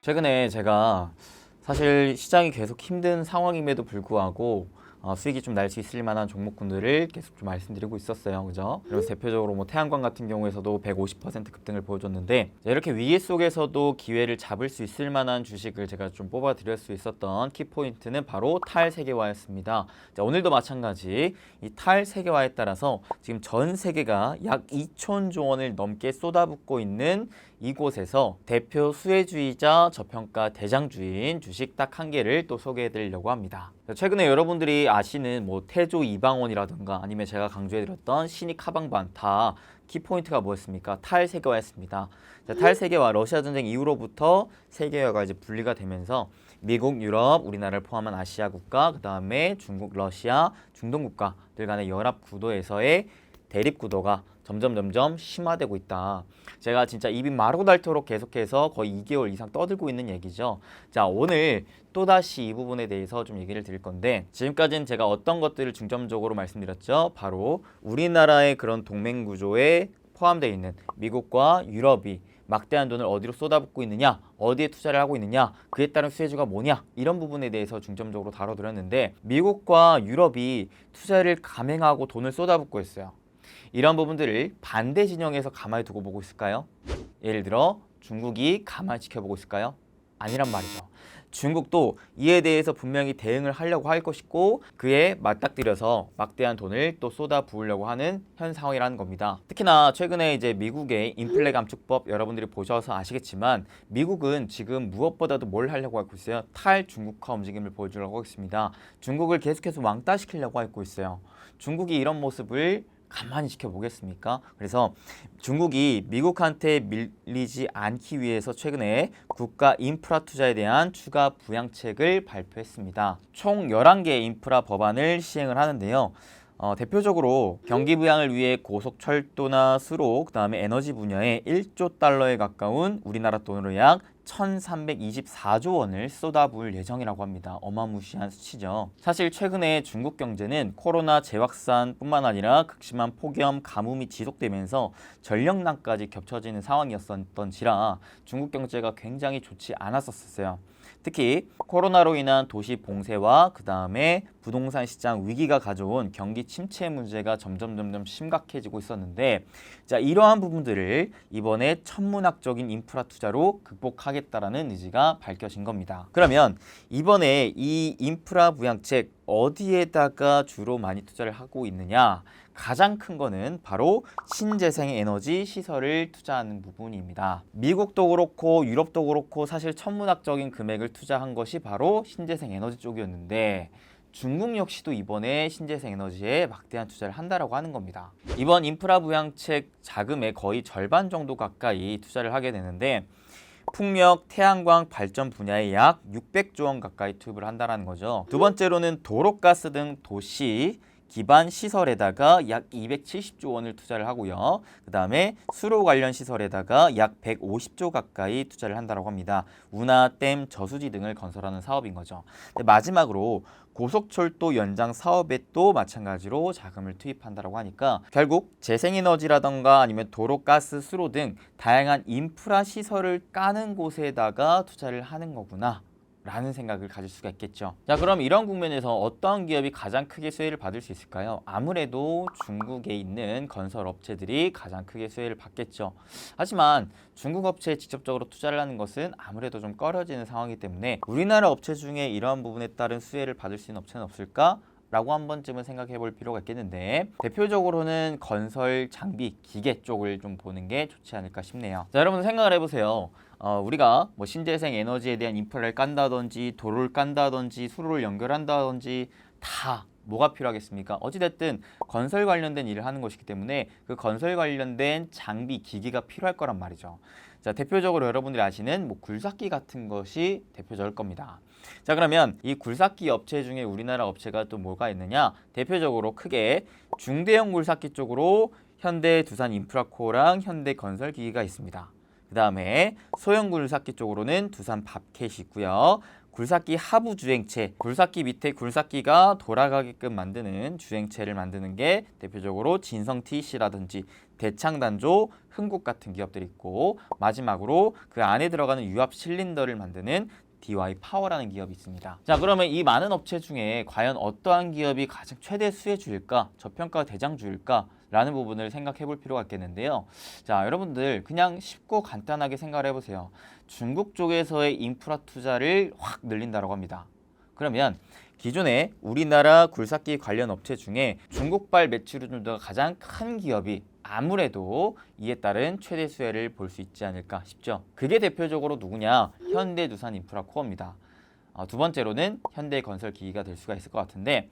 최근에 제가 사실 시장이 계속 힘든 상황임에도 불구하고 수익이 좀 날 수 있을 만한 종목군들을 계속 좀 말씀드리고 있었어요. 그죠? 그래서 대표적으로 뭐 태양광 같은 경우에서도 150% 급등을 보여줬는데 이렇게 위기 속에서도 기회를 잡을 수 있을 만한 주식을 제가 좀 뽑아 드릴 수 있었던 키포인트는 바로 탈세계화였습니다. 자, 오늘도 마찬가지 이 탈세계화에 따라서 지금 전 세계가 약 2천 조 원을 넘게 쏟아붓고 있는 이곳에서 대표 수혜주의자 저평가 대장주인 주식 딱 한 개를 또 소개해 드리려고 합니다. 최근에 여러분들이 아시는 뭐 태조 이방원이라든가 아니면 제가 강조해 드렸던 신익 하방반 다 키포인트가 뭐였습니까? 탈세계화였습니다. 자, 탈세계화 러시아 전쟁 이후로부터 세계화가 이제 분리가 되면서 미국, 유럽, 우리나라를 포함한 아시아 국가, 그 다음에 중국, 러시아, 중동 국가들 간의 연합 구도에서의 대립 구도가 점점 심화되고 있다. 제가 진짜 입이 마르고 닳도록 계속해서 거의 2개월 이상 떠들고 있는 얘기죠. 자, 오늘 또다시 이 부분에 대해서 좀 얘기를 드릴 건데 지금까지는 제가 어떤 것들을 중점적으로 말씀드렸죠. 바로 우리나라의 그런 동맹 구조에 포함되어 있는 미국과 유럽이 막대한 돈을 어디로 쏟아붓고 있느냐, 어디에 투자를 하고 있느냐, 그에 따른 수혜주가 뭐냐, 이런 부분에 대해서 중점적으로 다뤄드렸는데 미국과 유럽이 투자를 감행하고 돈을 쏟아붓고 있어요. 이런 부분들을 반대 진영에서 가만히 두고 보고 있을까요? 예를 들어 중국이 가만히 지켜보고 있을까요? 아니란 말이죠. 중국도 이에 대해서 분명히 대응을 하려고 할 것이고 그에 맞닥뜨려서 막대한 돈을 또 쏟아 부으려고 하는 현 상황이라는 겁니다. 특히나 최근에 이제 미국의 인플레 감축법 여러분들이 보셔서 아시겠지만 미국은 지금 무엇보다도 뭘 하려고 하고 있어요? 탈중국화 움직임을 보여주려고 하고 있습니다. 중국을 계속해서 왕따시키려고 하고 있어요. 중국이 이런 모습을 가만히 지켜보겠습니까? 그래서 중국이 미국한테 밀리지 않기 위해서 최근에 국가 인프라 투자에 대한 추가 부양책을 발표했습니다. 총 11개의 인프라 법안을 시행을 하는데요. 대표적으로 경기 부양을 위해 고속철도나 수로, 그 다음에 에너지 분야에 1조 달러에 가까운 우리나라 돈으로 약 1324조 원을 쏟아부을 예정이라고 합니다. 어마무시한 수치죠. 사실 최근에 중국 경제는 코로나 재확산뿐만 아니라 극심한 폭염, 가뭄이 지속되면서 전력난까지 겹쳐지는 상황이었던지라 중국 경제가 굉장히 좋지 않았었어요. 특히 코로나로 인한 도시 봉쇄와 그 다음에 부동산 시장 위기가 가져온 경기 침체 문제가 점점 심각해지고 있었는데 자, 이러한 부분들을 이번에 천문학적인 인프라 투자로 극복하겠다라는 의지가 밝혀진 겁니다. 그러면 이번에 이 인프라 부양책 어디에다가 주로 많이 투자를 하고 있느냐? 가장 큰 거는 바로 신재생 에너지 시설을 투자하는 부분입니다. 미국도 그렇고 유럽도 그렇고 사실 천문학적인 금액을 투자한 것이 바로 신재생 에너지 쪽이었는데 중국 역시도 이번에 신재생 에너지에 막대한 투자를 한다라고 하는 겁니다. 이번 인프라 부양책 자금의 거의 절반 정도 가까이 투자를 하게 되는데 풍력, 태양광 발전 분야에 약 600조 원 가까이 투입을 한다는 거죠. 두 번째로는 도로가스 등 도시 기반 시설에다가 약 270조 원을 투자를 하고요. 그 다음에 수로 관련 시설에다가 약 150조 가까이 투자를 한다고 합니다. 운하, 댐, 저수지 등을 건설하는 사업인 거죠. 마지막으로 고속철도 연장 사업에 또 마찬가지로 자금을 투입한다고 하니까 결국 재생에너지라던가 아니면 도로가스, 수로 등 다양한 인프라 시설을 까는 곳에다가 투자를 하는 거구나 라는 생각을 가질 수가 있겠죠. 자, 그럼 이런 국면에서 어떤 기업이 가장 크게 수혜를 받을 수 있을까요? 아무래도 중국에 있는 건설 업체들이 가장 크게 수혜를 받겠죠. 하지만 중국 업체에 직접적으로 투자를 하는 것은 아무래도 좀 꺼려지는 상황이기 때문에 우리나라 업체 중에 이러한 부분에 따른 수혜를 받을 수 있는 업체는 없을까? 라고 한 번쯤은 생각해 볼 필요가 있겠는데 대표적으로는 건설 장비, 기계 쪽을 좀 보는 게 좋지 않을까 싶네요. 자, 여러분 생각을 해보세요. 우리가 뭐 신재생 에너지에 대한 인프라를 깐다든지 도로를 깐다든지 수로를 연결한다든지 다 뭐가 필요하겠습니까? 어찌됐든 건설 관련된 일을 하는 것이기 때문에 그 건설 관련된 장비, 기기가 필요할 거란 말이죠. 자, 대표적으로 여러분들이 아시는 뭐 굴삭기 같은 것이 대표적일 겁니다. 자, 그러면 이 굴삭기 업체 중에 우리나라 업체가 또 뭐가 있느냐? 대표적으로 크게 중대형 굴삭기 쪽으로 현대 두산인프라코랑 현대건설기기가 있습니다. 그 다음에 소형 굴삭기 쪽으로는 두산 밥캣이 있고요. 굴삭기 하부 주행체, 굴삭기 밑에 굴삭기가 돌아가게끔 만드는 주행체를 만드는 게 대표적으로 진성 TC라든지 대창단조, 흥국 같은 기업들이 있고, 마지막으로 그 안에 들어가는 유압 실린더를 만드는 DY 파워라는 기업이 있습니다. 자, 그러면 이 많은 업체 중에 과연 어떠한 기업이 가장 최대 수혜주일까, 저평가 대장주일까 라는 부분을 생각해 볼 필요가 있겠는데요. 자, 여러분들 그냥 쉽고 간단하게 생각을 해보세요. 중국 쪽에서의 인프라 투자를 확 늘린다고 합니다. 그러면 기존에 우리나라 굴삭기 관련 업체 중에 중국발 매출률도가 가장 큰 기업이 아무래도 이에 따른 최대 수혜를 볼 수 있지 않을까 싶죠. 그게 대표적으로 누구냐? 현대두산인프라코어입니다. 두 번째로는 현대건설기기가 될 수가 있을 것 같은데,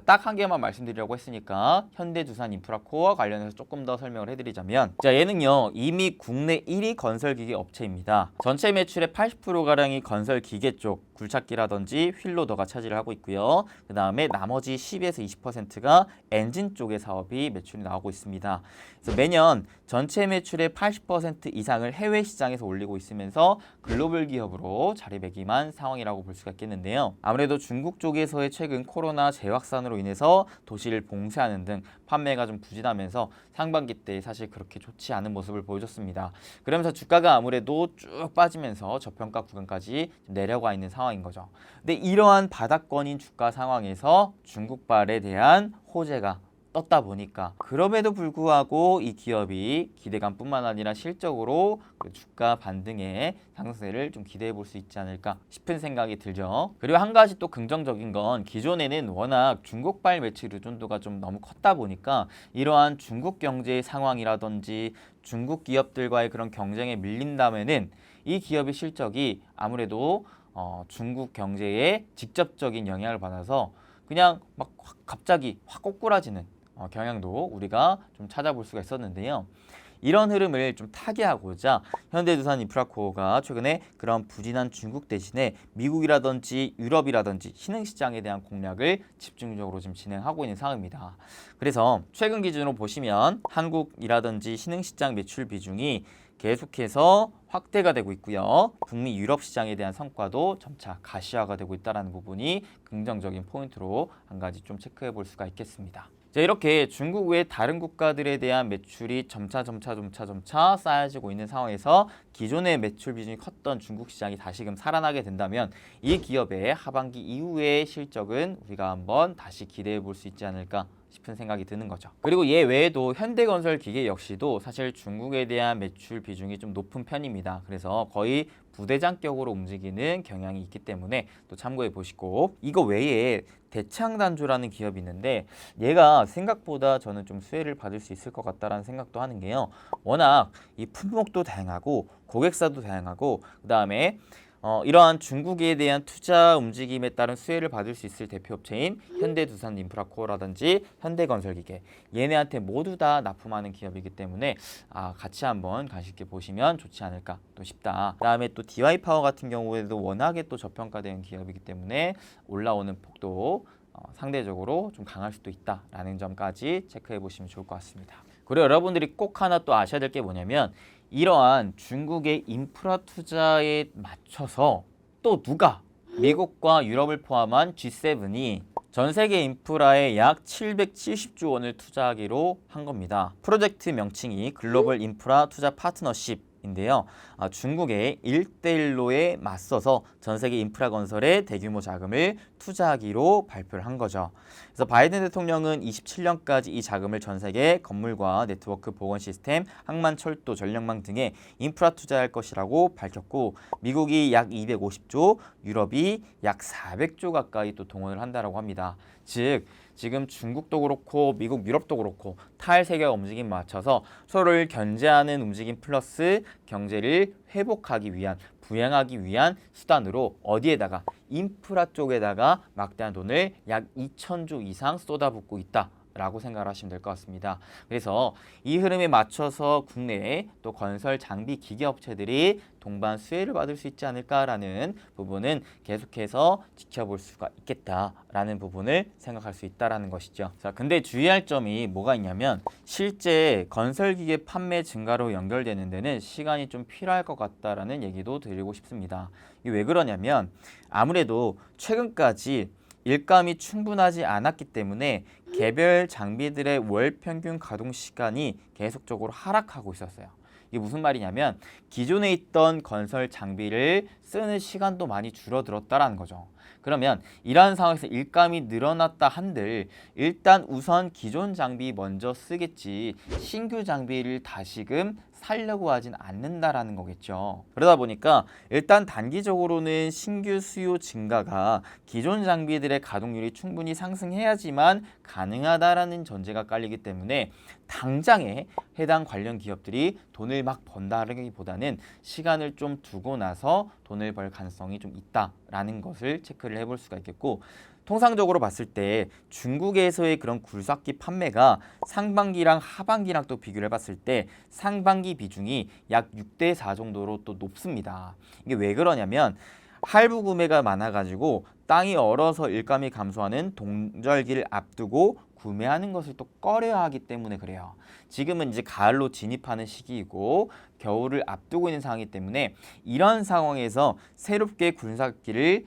딱 한 개만 말씀드리려고 했으니까 현대두산인프라코어 관련해서 조금 더 설명을 해드리자면, 자, 얘는요 이미 국내 1위 건설기계 업체입니다. 전체 매출의 80%가량이 건설기계 쪽, 굴착기라든지 휠로더가 차지를 하고 있고요. 그 다음에 나머지 10에서 20%가 엔진 쪽의 사업이 매출이 나오고 있습니다. 그래서 매년 전체 매출의 80% 이상을 해외 시장에서 올리고 있으면서 글로벌 기업으로 자리매김한 상황이라고 볼 수가 있겠는데요. 아무래도 중국 쪽에서의 최근 코로나 재확산으로 인해서 도시를 봉쇄하는 등 판매가 좀 부진하면서 상반기 때 사실 그렇게 좋지 않은 모습을 보여줬습니다. 그러면서 주가가 아무래도 쭉 빠지면서 저평가 구간까지 내려가 있는 상황인 거죠. 근데 이러한 바닥권인 주가 상황에서 중국발에 대한 호재가 떴다 보니까, 그럼에도 불구하고 이 기업이 기대감뿐만 아니라 실적으로 주가 반등의 상승세를 좀 기대해 볼 수 있지 않을까 싶은 생각이 들죠. 그리고 한 가지 또 긍정적인 건, 기존에는 워낙 중국발 매출 의존도가 좀 너무 컸다 보니까 이러한 중국 경제의 상황이라든지 중국 기업들과의 그런 경쟁에 밀린다면은 이 기업의 실적이 아무래도 중국 경제에 직접적인 영향을 받아서 그냥 막 갑자기 확 꼬꾸라지는 경향도 우리가 좀 찾아볼 수가 있었는데요. 이런 흐름을 좀 타개하고자 현대두산인프라코어가 최근에 그런 부진한 중국 대신에 미국이라든지 유럽이라든지 신흥시장에 대한 공략을 집중적으로 지금 진행하고 있는 상황입니다. 그래서 최근 기준으로 보시면 한국이라든지 신흥시장 매출 비중이 계속해서 확대가 되고 있고요. 북미 유럽 시장에 대한 성과도 점차 가시화가 되고 있다는 부분이 긍정적인 포인트로 한 가지 좀 체크해 볼 수가 있겠습니다. 자, 이렇게 중국 외 다른 국가들에 대한 매출이 점차 쌓여지고 있는 상황에서 기존의 매출 비중이 컸던 중국 시장이 다시금 살아나게 된다면 이 기업의 하반기 이후의 실적은 우리가 한번 다시 기대해 볼 수 있지 않을까 싶은 생각이 드는 거죠. 그리고 얘 외에도 현대건설기계 역시도 사실 중국에 대한 매출 비중이 좀 높은 편입니다. 그래서 거의 부대장격으로 움직이는 경향이 있기 때문에 또 참고해 보시고, 이거 외에 대창단조라는 기업이 있는데 얘가 생각보다 저는 좀 수혜를 받을 수 있을 것 같다라는 생각도 하는 게요. 워낙 이 품목도 다양하고 고객사도 다양하고, 그 다음에 이러한 중국에 대한 투자 움직임에 따른 수혜를 받을 수 있을 대표업체인 현대두산인프라코어라든지 현대건설기계, 얘네한테 모두 다 납품하는 기업이기 때문에 같이 한번 관심 있게 보시면 좋지 않을까 또 싶다. 그다음에 또 DY파워 같은 경우에도 워낙에 또 저평가된 기업이기 때문에 올라오는 폭도 상대적으로 좀 강할 수도 있다라는 점까지 체크해 보시면 좋을 것 같습니다. 그리고 여러분들이 꼭 하나 또 아셔야 될 게 뭐냐면, 이러한 중국의 인프라 투자에 맞춰서 또 누가, 미국과 유럽을 포함한 G7이 전 세계 인프라에 약 770조 원을 투자하기로 한 겁니다. 프로젝트 명칭이 글로벌 인프라 투자 파트너십인데요. 중국의 1대1로에 맞서서 전 세계 인프라 건설에 대규모 자금을 투자하기로 발표를 한 거죠. 그래서 바이든 대통령은 27년까지 이 자금을 전 세계 건물과 네트워크 보건 시스템, 항만, 철도, 전력망 등에 인프라 투자할 것이라고 밝혔고, 미국이 약 250조, 유럽이 약 400조 가까이 또 동원을 한다라고 합니다. 즉 지금 중국도 그렇고 미국, 유럽도 그렇고 탈세계화 움직임 맞춰서 서로를 견제하는 움직임 플러스 경제를 회복하기 위한, 부양하기 위한 수단으로 어디에다가, 인프라 쪽에다가 막대한 돈을 약 2,000조 이상 쏟아붓고 있다 라고 생각을 하시면 될 것 같습니다. 그래서 이 흐름에 맞춰서 국내에 또 건설 장비 기계 업체들이 동반 수혜를 받을 수 있지 않을까라는 부분은 계속해서 지켜볼 수가 있겠다라는 부분을 생각할 수 있다라는 것이죠. 자, 근데 주의할 점이 뭐가 있냐면 실제 건설 기계 판매 증가로 연결되는 데는 시간이 좀 필요할 것 같다라는 얘기도 드리고 싶습니다. 이게 왜 그러냐면 아무래도 최근까지 일감이 충분하지 않았기 때문에 개별 장비들의 월 평균 가동 시간이 계속적으로 하락하고 있었어요. 이게 무슨 말이냐면 기존에 있던 건설 장비를 쓰는 시간도 많이 줄어들었다라는 거죠. 그러면 이러한 상황에서 일감이 늘어났다 한들 일단 우선 기존 장비 먼저 쓰겠지 신규 장비를 다시금 살려고 하진 않는다라는 거겠죠. 그러다 보니까 일단 단기적으로는 신규 수요 증가가 기존 장비들의 가동률이 충분히 상승해야지만 가능하다라는 전제가 깔리기 때문에 당장에 해당 관련 기업들이 돈을 막 번다라기보다는 시간을 좀 두고 나서 돈을 벌 가능성이 좀 있다라는 것을 체크를 해볼 수가 있겠고, 통상적으로 봤을 때 중국에서의 그런 굴삭기 판매가 상반기랑 하반기랑 또 비교를 해봤을 때 상반기 비중이 약 6대4 정도로 또 높습니다. 이게 왜 그러냐면 할부 구매가 많아가지고 땅이 얼어서 일감이 감소하는 동절기를 앞두고 구매하는 것을 또 꺼려하기 때문에 그래요. 지금은 이제 가을로 진입하는 시기이고 겨울을 앞두고 있는 상황이기 때문에 이런 상황에서 새롭게 굴삭기를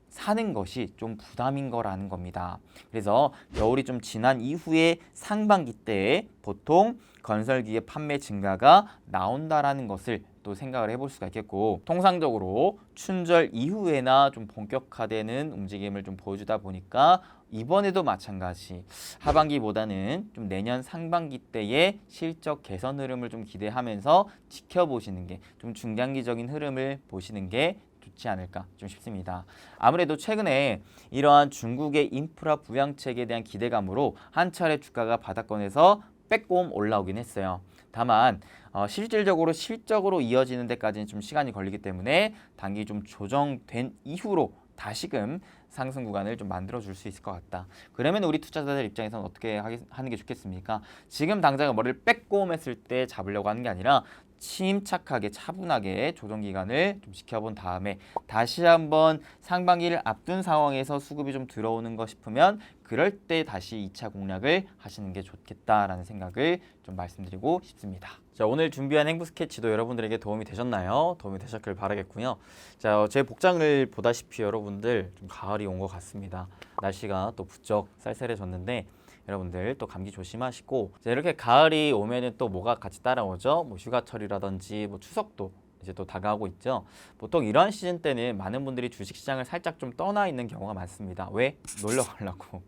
사는 것이 좀 부담인 거라는 겁니다. 그래서 겨울이 좀 지난 이후에 상반기 때에 보통 건설기의 판매 증가가 나온다라는 것을 또 생각을 해볼 수가 있겠고, 통상적으로 춘절 이후에나 좀 본격화되는 움직임을 좀 보여주다 보니까 이번에도 마찬가지 하반기보다는 좀 내년 상반기 때의 실적 개선 흐름을 좀 기대하면서 지켜보시는 게, 좀 중장기적인 흐름을 보시는 게 좋지 않을까 좀 싶습니다. 아무래도 최근에 이러한 중국의 인프라 부양책에 대한 기대감으로 한 차례 주가가 바닥권에서 빼꼼 올라오긴 했어요. 다만 실질적으로 실적으로 이어지는 데까지는 좀 시간이 걸리기 때문에 단기 좀 조정된 이후로 다시금 상승 구간을 좀 만들어 줄 수 있을 것 같다. 그러면 우리 투자자들 입장에서는 어떻게 하는 게 좋겠습니까? 지금 당장 머리를 빼꼼 했을 때 잡으려고 하는 게 아니라 침착하게 차분하게 조정 기간을 좀 지켜본 다음에 다시 한번 상반기를 앞둔 상황에서 수급이 좀 들어오는 것 싶으면 그럴 때 다시 2차 공략을 하시는 게 좋겠다라는 생각을 좀 말씀드리고 싶습니다. 자, 오늘 준비한 행보 스케치도 여러분들에게 도움이 되셨나요? 도움이 되셨길 바라겠고요. 자, 제 복장을 보다시피 여러분들 좀 가을이 온 것 같습니다. 날씨가 또 부쩍 쌀쌀해졌는데 여러분들 또 감기 조심하시고, 이렇게 가을이 오면은 또 뭐가 같이 따라오죠? 뭐 휴가철이라든지 뭐 추석도 이제 또 다가오고 있죠. 보통 이런 시즌 때는 많은 분들이 주식시장을 살짝 좀 떠나 있는 경우가 많습니다. 왜? 놀러 가려고.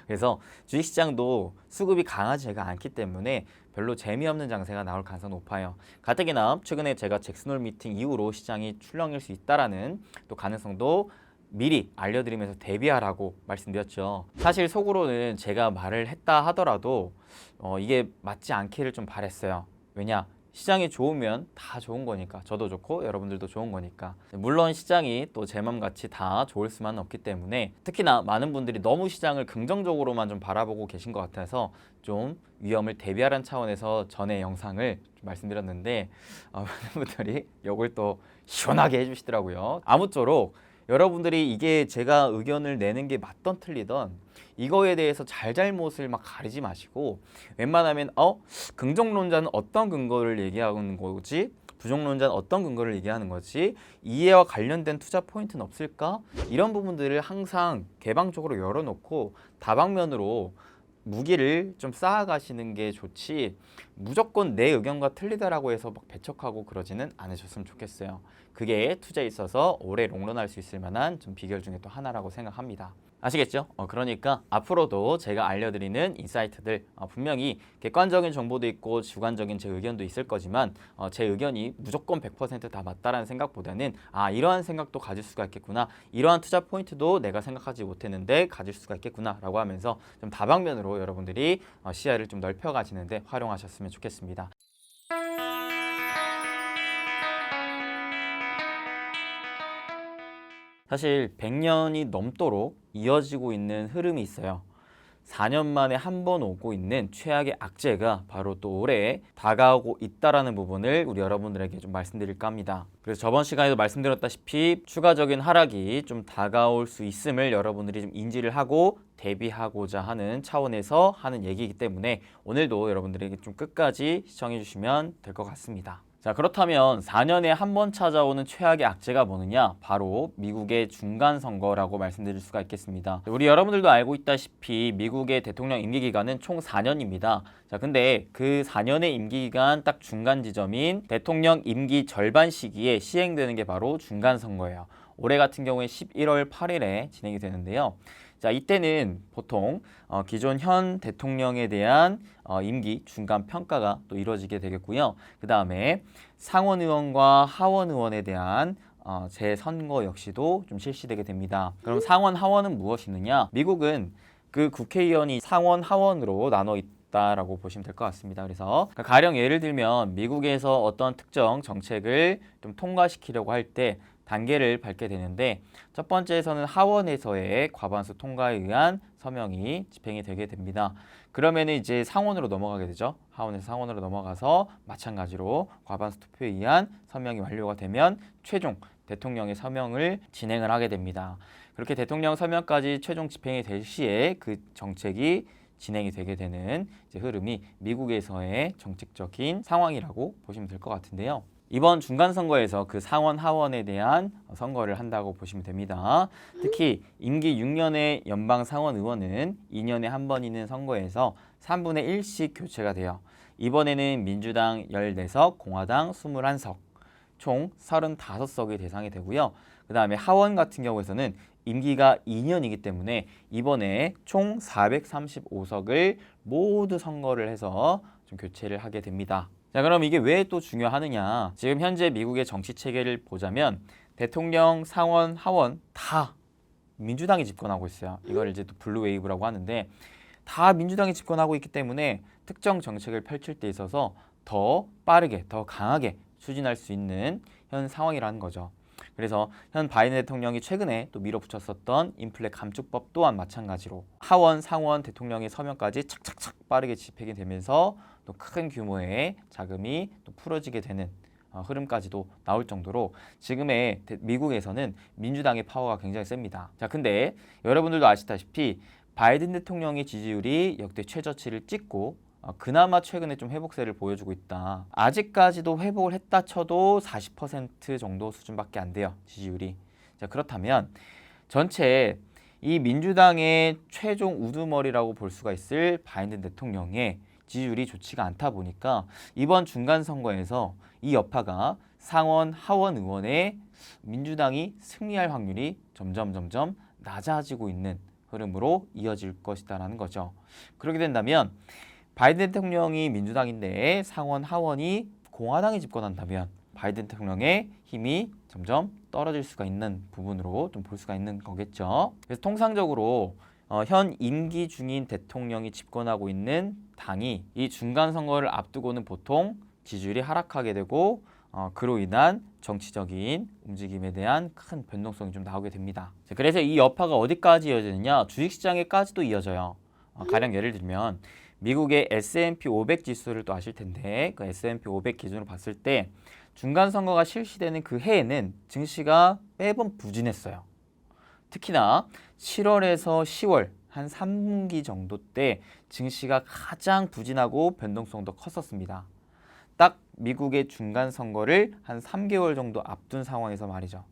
그래서 주식시장도 수급이 강하지가 않기 때문에 별로 재미없는 장세가 나올 가능성이 높아요. 가뜩이나 최근에 제가 잭슨홀 미팅 이후로 시장이 출렁일 수 있다라는 또 가능성도 미리 알려드리면서 대비하라고 말씀드렸죠. 사실 속으로는 제가 말을 했다 하더라도 이게 맞지 않기를 좀 바랬어요. 왜냐? 시장이 좋으면 다 좋은 거니까, 저도 좋고 여러분들도 좋은 거니까. 물론 시장이 또 제 맘같이 다 좋을 수만은 없기 때문에, 특히나 많은 분들이 너무 시장을 긍정적으로만 좀 바라보고 계신 것 같아서 좀 위험을 대비하라는 차원에서 전에 영상을 좀 말씀드렸는데 많은 분들이 이걸 또 시원하게 해주시더라고요. 아무쪼록 여러분들이 이게 제가 의견을 내는 게 맞던 틀리던 이거에 대해서 잘잘못을 막 가리지 마시고, 웬만하면 긍정론자는 어떤 근거를 얘기하는 거지? 부정론자는 어떤 근거를 얘기하는 거지? 이해와 관련된 투자 포인트는 없을까? 이런 부분들을 항상 개방적으로 열어놓고 다방면으로 무기를 좀 쌓아가시는 게 좋지, 무조건 내 의견과 틀리다라고 해서 막 배척하고 그러지는 않으셨으면 좋겠어요. 그게 투자에 있어서 오래 롱런할 수 있을 만한 좀 비결 중에 또 하나라고 생각합니다. 아시겠죠? 그러니까 앞으로도 제가 알려드리는 인사이트들 분명히 객관적인 정보도 있고 주관적인 제 의견도 있을 거지만 제 의견이 무조건 100%다 맞다라는 생각보다는 이러한 생각도 가질 수가 있겠구나, 이러한 투자 포인트도 내가 생각하지 못했는데 가질 수가 있겠구나 라고 하면서 좀 다방면으로 여러분들이 시야를 좀 넓혀 가시는데 활용하셨으면 좋겠습니다. 사실 100년이 넘도록 이어지고 있는 흐름이 있어요. 4년 만에 한 번 오고 있는 최악의 악재가 바로 또 올해 다가오고 있다라는 부분을 우리 여러분들에게 좀 말씀드릴까 합니다. 그래서 저번 시간에도 말씀드렸다시피 추가적인 하락이 좀 다가올 수 있음을 여러분들이 좀 인지를 하고 대비하고자 하는 차원에서 하는 얘기이기 때문에 오늘도 여러분들에게 좀 끝까지 시청해 주시면 될 것 같습니다. 자, 그렇다면 4년에 한 번 찾아오는 최악의 악재가 뭐느냐? 바로 미국의 중간선거라고 말씀드릴 수가 있겠습니다. 우리 여러분들도 알고 있다시피 미국의 대통령 임기 기간은 총 4년입니다. 자, 근데 그 4년의 임기 기간 딱 중간 지점인 대통령 임기 절반 시기에 시행되는 게 바로 중간선거예요. 올해 같은 경우에 11월 8일에 진행이 되는데요. 자, 이때는 보통 기존 현 대통령에 대한 임기 중간 평가가 또 이루어지게 되겠고요. 그 다음에 상원 의원과 하원 의원에 대한 재선거 역시도 좀 실시되게 됩니다. 그럼 상원 하원은 무엇이느냐? 미국은 그 국회의원이 상원 하원으로 나눠 있다라고 보시면 될 것 같습니다. 그래서 가령 예를 들면 미국에서 어떤 특정 정책을 좀 통과시키려고 할 때 단계를 밟게 되는데 첫 번째에서는 하원에서의 과반수 통과에 의한 서명이 집행이 되게 됩니다. 그러면 이제 상원으로 넘어가게 되죠. 하원에서 상원으로 넘어가서 마찬가지로 과반수 투표에 의한 서명이 완료가 되면 최종 대통령의 서명을 진행을 하게 됩니다. 그렇게 대통령 서명까지 최종 집행이 될 시에 그 정책이 진행이 되게 되는 이제 흐름이 미국에서의 정책적인 상황이라고 보시면 될 것 같은데요. 이번 중간선거에서 그 상원 하원에 대한 선거를 한다고 보시면 됩니다. 특히 임기 6년의 연방 상원 의원은 2년에 한 번 있는 선거에서 3분의 1씩 교체가 돼요. 이번에는 민주당 14석, 공화당 21석, 총 35석이 대상이 되고요. 그 다음에 하원 같은 경우에서는 임기가 2년이기 때문에 이번에 총 435석을 모두 선거를 해서 좀 교체를 하게 됩니다. 자, 그럼 이게 왜 또 중요하느냐? 지금 현재 미국의 정치 체계를 보자면 대통령, 상원, 하원 다 민주당이 집권하고 있어요. 이걸 이제 또 블루 웨이브라고 하는데 다 민주당이 집권하고 있기 때문에 특정 정책을 펼칠 때 있어서 더 빠르게, 더 강하게 추진할 수 있는 현 상황이라는 거죠. 그래서 현 바이든 대통령이 최근에 또 밀어붙였었던 인플레 감축법 또한 마찬가지로 하원, 상원 대통령의 서명까지 착착착 빠르게 집행이 되면서 또 큰 규모의 자금이 또 풀어지게 되는 흐름까지도 나올 정도로 지금의 미국에서는 민주당의 파워가 굉장히 셉니다. 자, 근데 여러분들도 아시다시피 바이든 대통령의 지지율이 역대 최저치를 찍고 그나마 최근에 좀 회복세를 보여주고 있다. 아직까지도 회복을 했다 쳐도 40% 정도 수준밖에 안 돼요. 지지율이. 자, 그렇다면 전체 이 민주당의 최종 우두머리라고 볼 수가 있을 바이든 대통령의 지지율이 좋지가 않다 보니까 이번 중간선거에서 이 여파가 상원, 하원 의원의 민주당이 승리할 확률이 점점 낮아지고 있는 흐름으로 이어질 것이다라는 거죠. 그렇게 된다면 바이든 대통령이 민주당인데 상원, 하원이 공화당이 집권한다면 바이든 대통령의 힘이 점점 떨어질 수가 있는 부분으로 좀 볼 수가 있는 거겠죠. 그래서 통상적으로 현 임기 중인 대통령이 집권하고 있는 당이 이 중간 선거를 앞두고는 보통 지지율이 하락하게 되고 그로 인한 정치적인 움직임에 대한 큰 변동성이 좀 나오게 됩니다. 그래서 이 여파가 어디까지 이어지느냐? 주식시장에까지도 이어져요. 가령 예를 들면 미국의 S&P 500 지수를 또 아실 텐데 그 S&P 500 기준으로 봤을 때 중간 선거가 실시되는 그 해에는 증시가 매번 부진했어요. 특히나 7월에서 10월 한 3분기 정도 때 증시가 가장 부진하고 변동성도 컸었습니다. 딱 미국의 중간 선거를 한 3개월 정도 앞둔 상황에서 말이죠.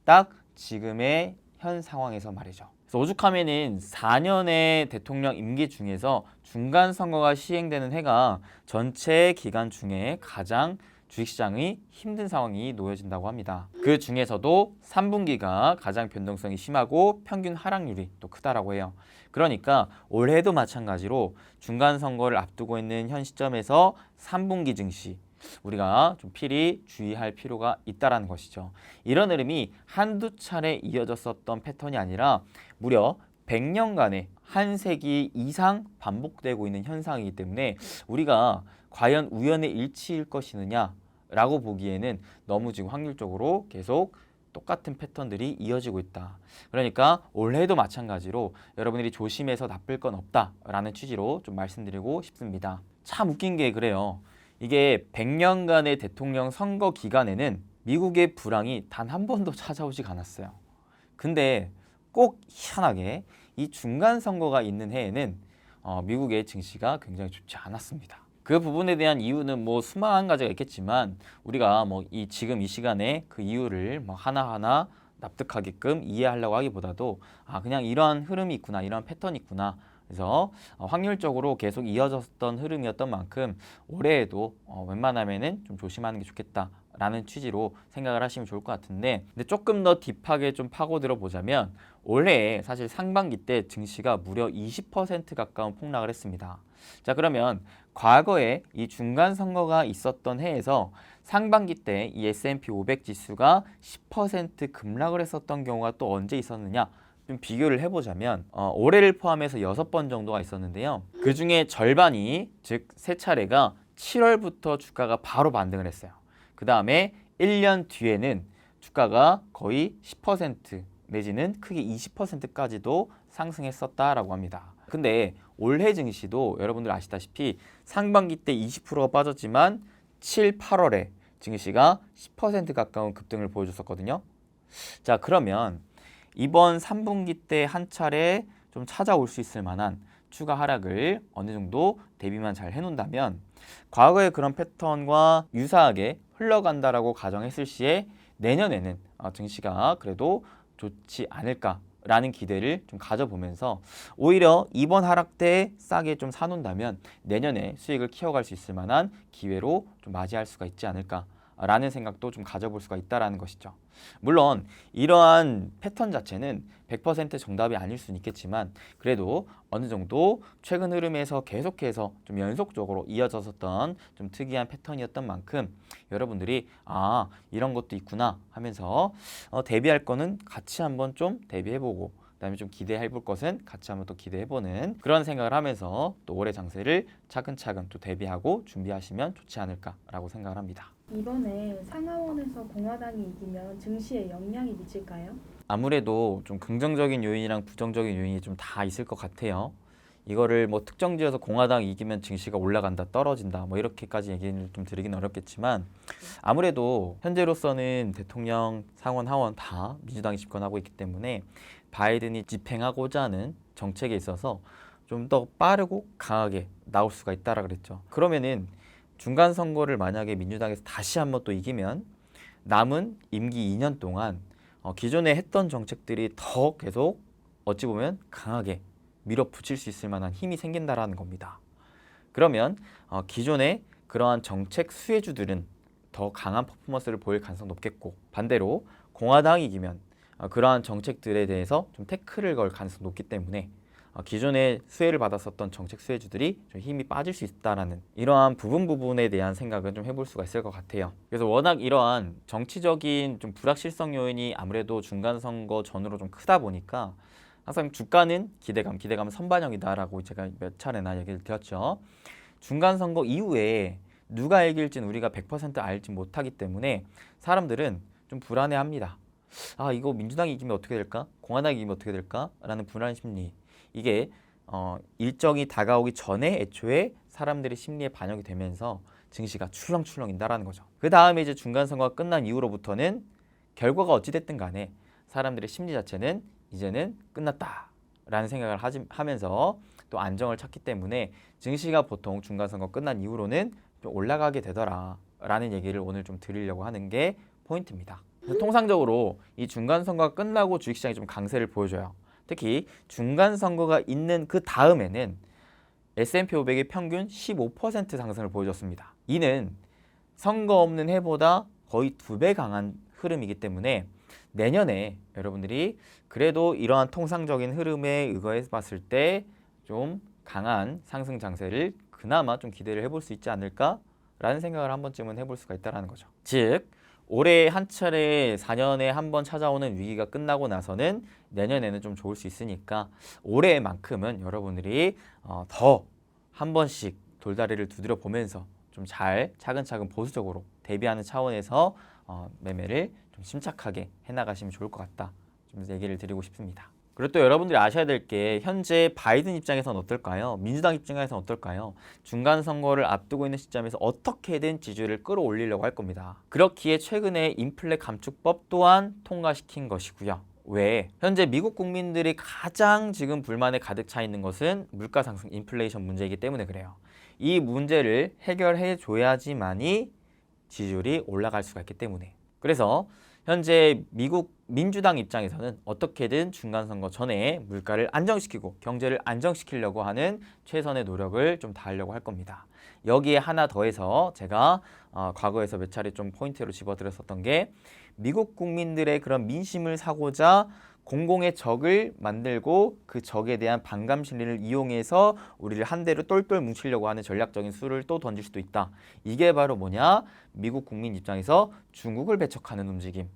딱 지금의 현 상황에서 말이죠. 그래서 오죽하면은 4년의 대통령 임기 중에서 중간 선거가 시행되는 해가 전체 기간 중에 가장 주식시장이 힘든 상황이 놓여진다고 합니다. 그 중에서도 3분기가 가장 변동성이 심하고 평균 하락률이 또 크다라고 해요. 그러니까 올해도 마찬가지로 중간 선거를 앞두고 있는 현 시점에서 3분기 증시 우리가 좀 필히 주의할 필요가 있다라는 것이죠. 이런 흐름이 한두 차례 이어졌었던 패턴이 아니라 무려 100년간의 한 세기 이상 반복되고 있는 현상이기 때문에 우리가 과연 우연의 일치일 것이느냐 라고 보기에는 너무 지금 확률적으로 계속 똑같은 패턴들이 이어지고 있다. 그러니까 올해도 마찬가지로 여러분들이 조심해서 나쁠 건 없다라는 취지로 좀 말씀드리고 싶습니다. 참 웃긴 게 그래요. 이게 100년간의 대통령 선거 기간에는 미국의 불황이 단 한 번도 찾아오지 않았어요. 근데 꼭 희한하게 이 중간 선거가 있는 해에는 미국의 증시가 굉장히 좋지 않았습니다. 그 부분에 대한 이유는 뭐 수많은 가지가 있겠지만 우리가 뭐 지금 이 시간에 그 이유를 뭐 하나하나 납득하게끔 이해하려고 하기보다도 그냥 이러한 흐름이 있구나, 이러한 패턴이 있구나. 그래서 확률적으로 계속 이어졌던 흐름이었던 만큼 올해에도 웬만하면은 좀 조심하는 게 좋겠다라는 취지로 생각을 하시면 좋을 것 같은데, 근데 조금 더 딥하게 좀 파고들어 보자면 올해 사실 상반기 때 증시가 무려 20% 가까운 폭락을 했습니다. 자, 그러면 과거에 이 중간 선거가 있었던 해에서 상반기 때 이 S&P 500 지수가 10% 급락을 했었던 경우가 또 언제 있었느냐? 좀 비교를 해보자면 올해를 포함해서 6번 정도가 있었는데요. 그 중에 절반이, 즉 3차례가 7월부터 주가가 바로 반등을 했어요. 그 다음에 1년 뒤에는 주가가 거의 10% 내지는 크게 20%까지도 상승했었다라고 합니다. 근데 올해 증시도 여러분들 아시다시피 상반기 때 20%가 빠졌지만 7, 8월에 증시가 10% 가까운 급등을 보여줬었거든요. 자, 그러면 이번 3분기 때 한 차례 좀 찾아올 수 있을 만한 추가 하락을 어느 정도 대비만 잘 해놓는다면 과거의 그런 패턴과 유사하게 흘러간다라고 가정했을 시에 내년에는 증시가 그래도 좋지 않을까라는 기대를 좀 가져보면서 오히려 이번 하락 때 싸게 좀 사놓는다면 내년에 수익을 키워갈 수 있을 만한 기회로 좀 맞이할 수가 있지 않을까라는 생각도 좀 가져볼 수가 있다라는 것이죠. 물론 이러한 패턴 자체는 100% 정답이 아닐 수는 있겠지만 그래도 어느 정도 최근 흐름에서 계속해서 좀 연속적으로 이어졌었던 좀 특이한 패턴이었던 만큼 여러분들이 이런 것도 있구나 하면서 대비할 거는 같이 한번 좀 대비해보고 그다음에 좀 기대해볼 것은 같이 한번 또 기대해보는 그런 생각을 하면서 또 올해 장세를 차근차근 또 대비하고 준비하시면 좋지 않을까라고 생각을 합니다. 이번에 상하원에서 공화당이 이기면 증시에 영향이 미칠까요? 아무래도 좀 긍정적인 요인이랑 부정적인 요인이 좀 다 있을 것 같아요. 이거를 뭐 특정 지어서 공화당이 이기면 증시가 올라간다, 떨어진다, 뭐 이렇게까지 얘기를 좀 드리긴 어렵겠지만 아무래도 현재로서는 대통령, 상원, 하원 다 민주당이 집권하고 있기 때문에 바이든이 집행하고자 하는 정책에 있어서 좀 더 빠르고 강하게 나올 수가 있다라 그랬죠. 그러면은 중간 선거를 만약에 민주당에서 다시 한번 또 이기면 남은 임기 2년 동안 기존에 했던 정책들이 더 계속 어찌 보면 강하게 밀어붙일 수 있을 만한 힘이 생긴다라는 겁니다. 그러면 기존의 그러한 정책 수혜주들은 더 강한 퍼포먼스를 보일 가능성이 높겠고 반대로 공화당이 이기면 그러한 정책들에 대해서 좀 태클을 걸 가능성이 높기 때문에 기존에 수혜를 받았었던 정책 수혜주들이 좀 힘이 빠질 수 있다라는 이러한 부분에 대한 생각은 좀 해볼 수가 있을 것 같아요. 그래서 워낙 이러한 정치적인 좀 불확실성 요인이 아무래도 중간 선거 전후로 좀 크다 보니까 항상 주가는 기대감은 선반영이다라고 제가 몇 차례나 얘기를 드렸죠. 중간 선거 이후에 누가 이길지는 우리가 100% 알지 못하기 때문에 사람들은 좀 불안해합니다. 이거 민주당이 이기면 어떻게 될까? 공화당이 이기면 어떻게 될까? 라는 불안 심리. 이게 일정이 다가오기 전에 애초에 사람들의 심리에 반영이 되면서 증시가 출렁출렁인다라는 거죠. 그 다음에 이제 중간 선거가 끝난 이후로부터는 결과가 어찌 됐든 간에 사람들의 심리 자체는 이제는 끝났다라는 생각을 하면서 또 안정을 찾기 때문에 증시가 보통 중간 선거 끝난 이후로는 좀 올라가게 되더라라는 얘기를 오늘 좀 드리려고 하는 게 포인트입니다. 통상적으로 이 중간 선거가 끝나고 주식시장이 좀 강세를 보여줘요. 특히 중간 선거가 있는 그 다음에는 S&P 500의 평균 15% 상승을 보여줬습니다. 이는 선거 없는 해보다 거의 2배 강한 흐름이기 때문에 내년에 여러분들이 그래도 이러한 통상적인 흐름에 의거해 봤을 때 좀 강한 상승 장세를 그나마 좀 기대를 해볼 수 있지 않을까라는 생각을 한 번쯤은 해볼 수가 있다는 거죠. 즉 올해 한 차례 4년에 한 번 찾아오는 위기가 끝나고 나서는 내년에는 좀 좋을 수 있으니까 올해만큼은 여러분들이 더 한 번씩 돌다리를 두드려 보면서 좀 잘 차근차근 보수적으로 대비하는 차원에서 매매를 좀 침착하게 해나가시면 좋을 것 같다. 좀 얘기를 드리고 싶습니다. 그리고 또 여러분들이 아셔야 될 게 현재 바이든 입장에서는 어떨까요? 민주당 입장에서는 어떨까요? 중간 선거를 앞두고 있는 시점에서 어떻게든 지지율을 끌어올리려고 할 겁니다. 그렇기에 최근에 인플레 감축법 또한 통과시킨 것이고요. 왜? 현재 미국 국민들이 가장 지금 불만에 가득 차 있는 것은 물가 상승, 인플레이션 문제이기 때문에 그래요. 이 문제를 해결해 줘야지만이 지지율이 올라갈 수가 있기 때문에. 그래서 현재 미국 민주당 입장에서는 어떻게든 중간선거 전에 물가를 안정시키고 경제를 안정시키려고 하는 최선의 노력을 좀 다하려고 할 겁니다. 여기에 하나 더해서 제가 과거에서 몇 차례 좀 포인트로 집어드렸었던 게 미국 국민들의 그런 민심을 사고자 공공의 적을 만들고 그 적에 대한 반감 심리를 이용해서 우리를 한 대로 똘똘 뭉치려고 하는 전략적인 수를 또 던질 수도 있다. 이게 바로 뭐냐? 미국 국민 입장에서 중국을 배척하는 움직임이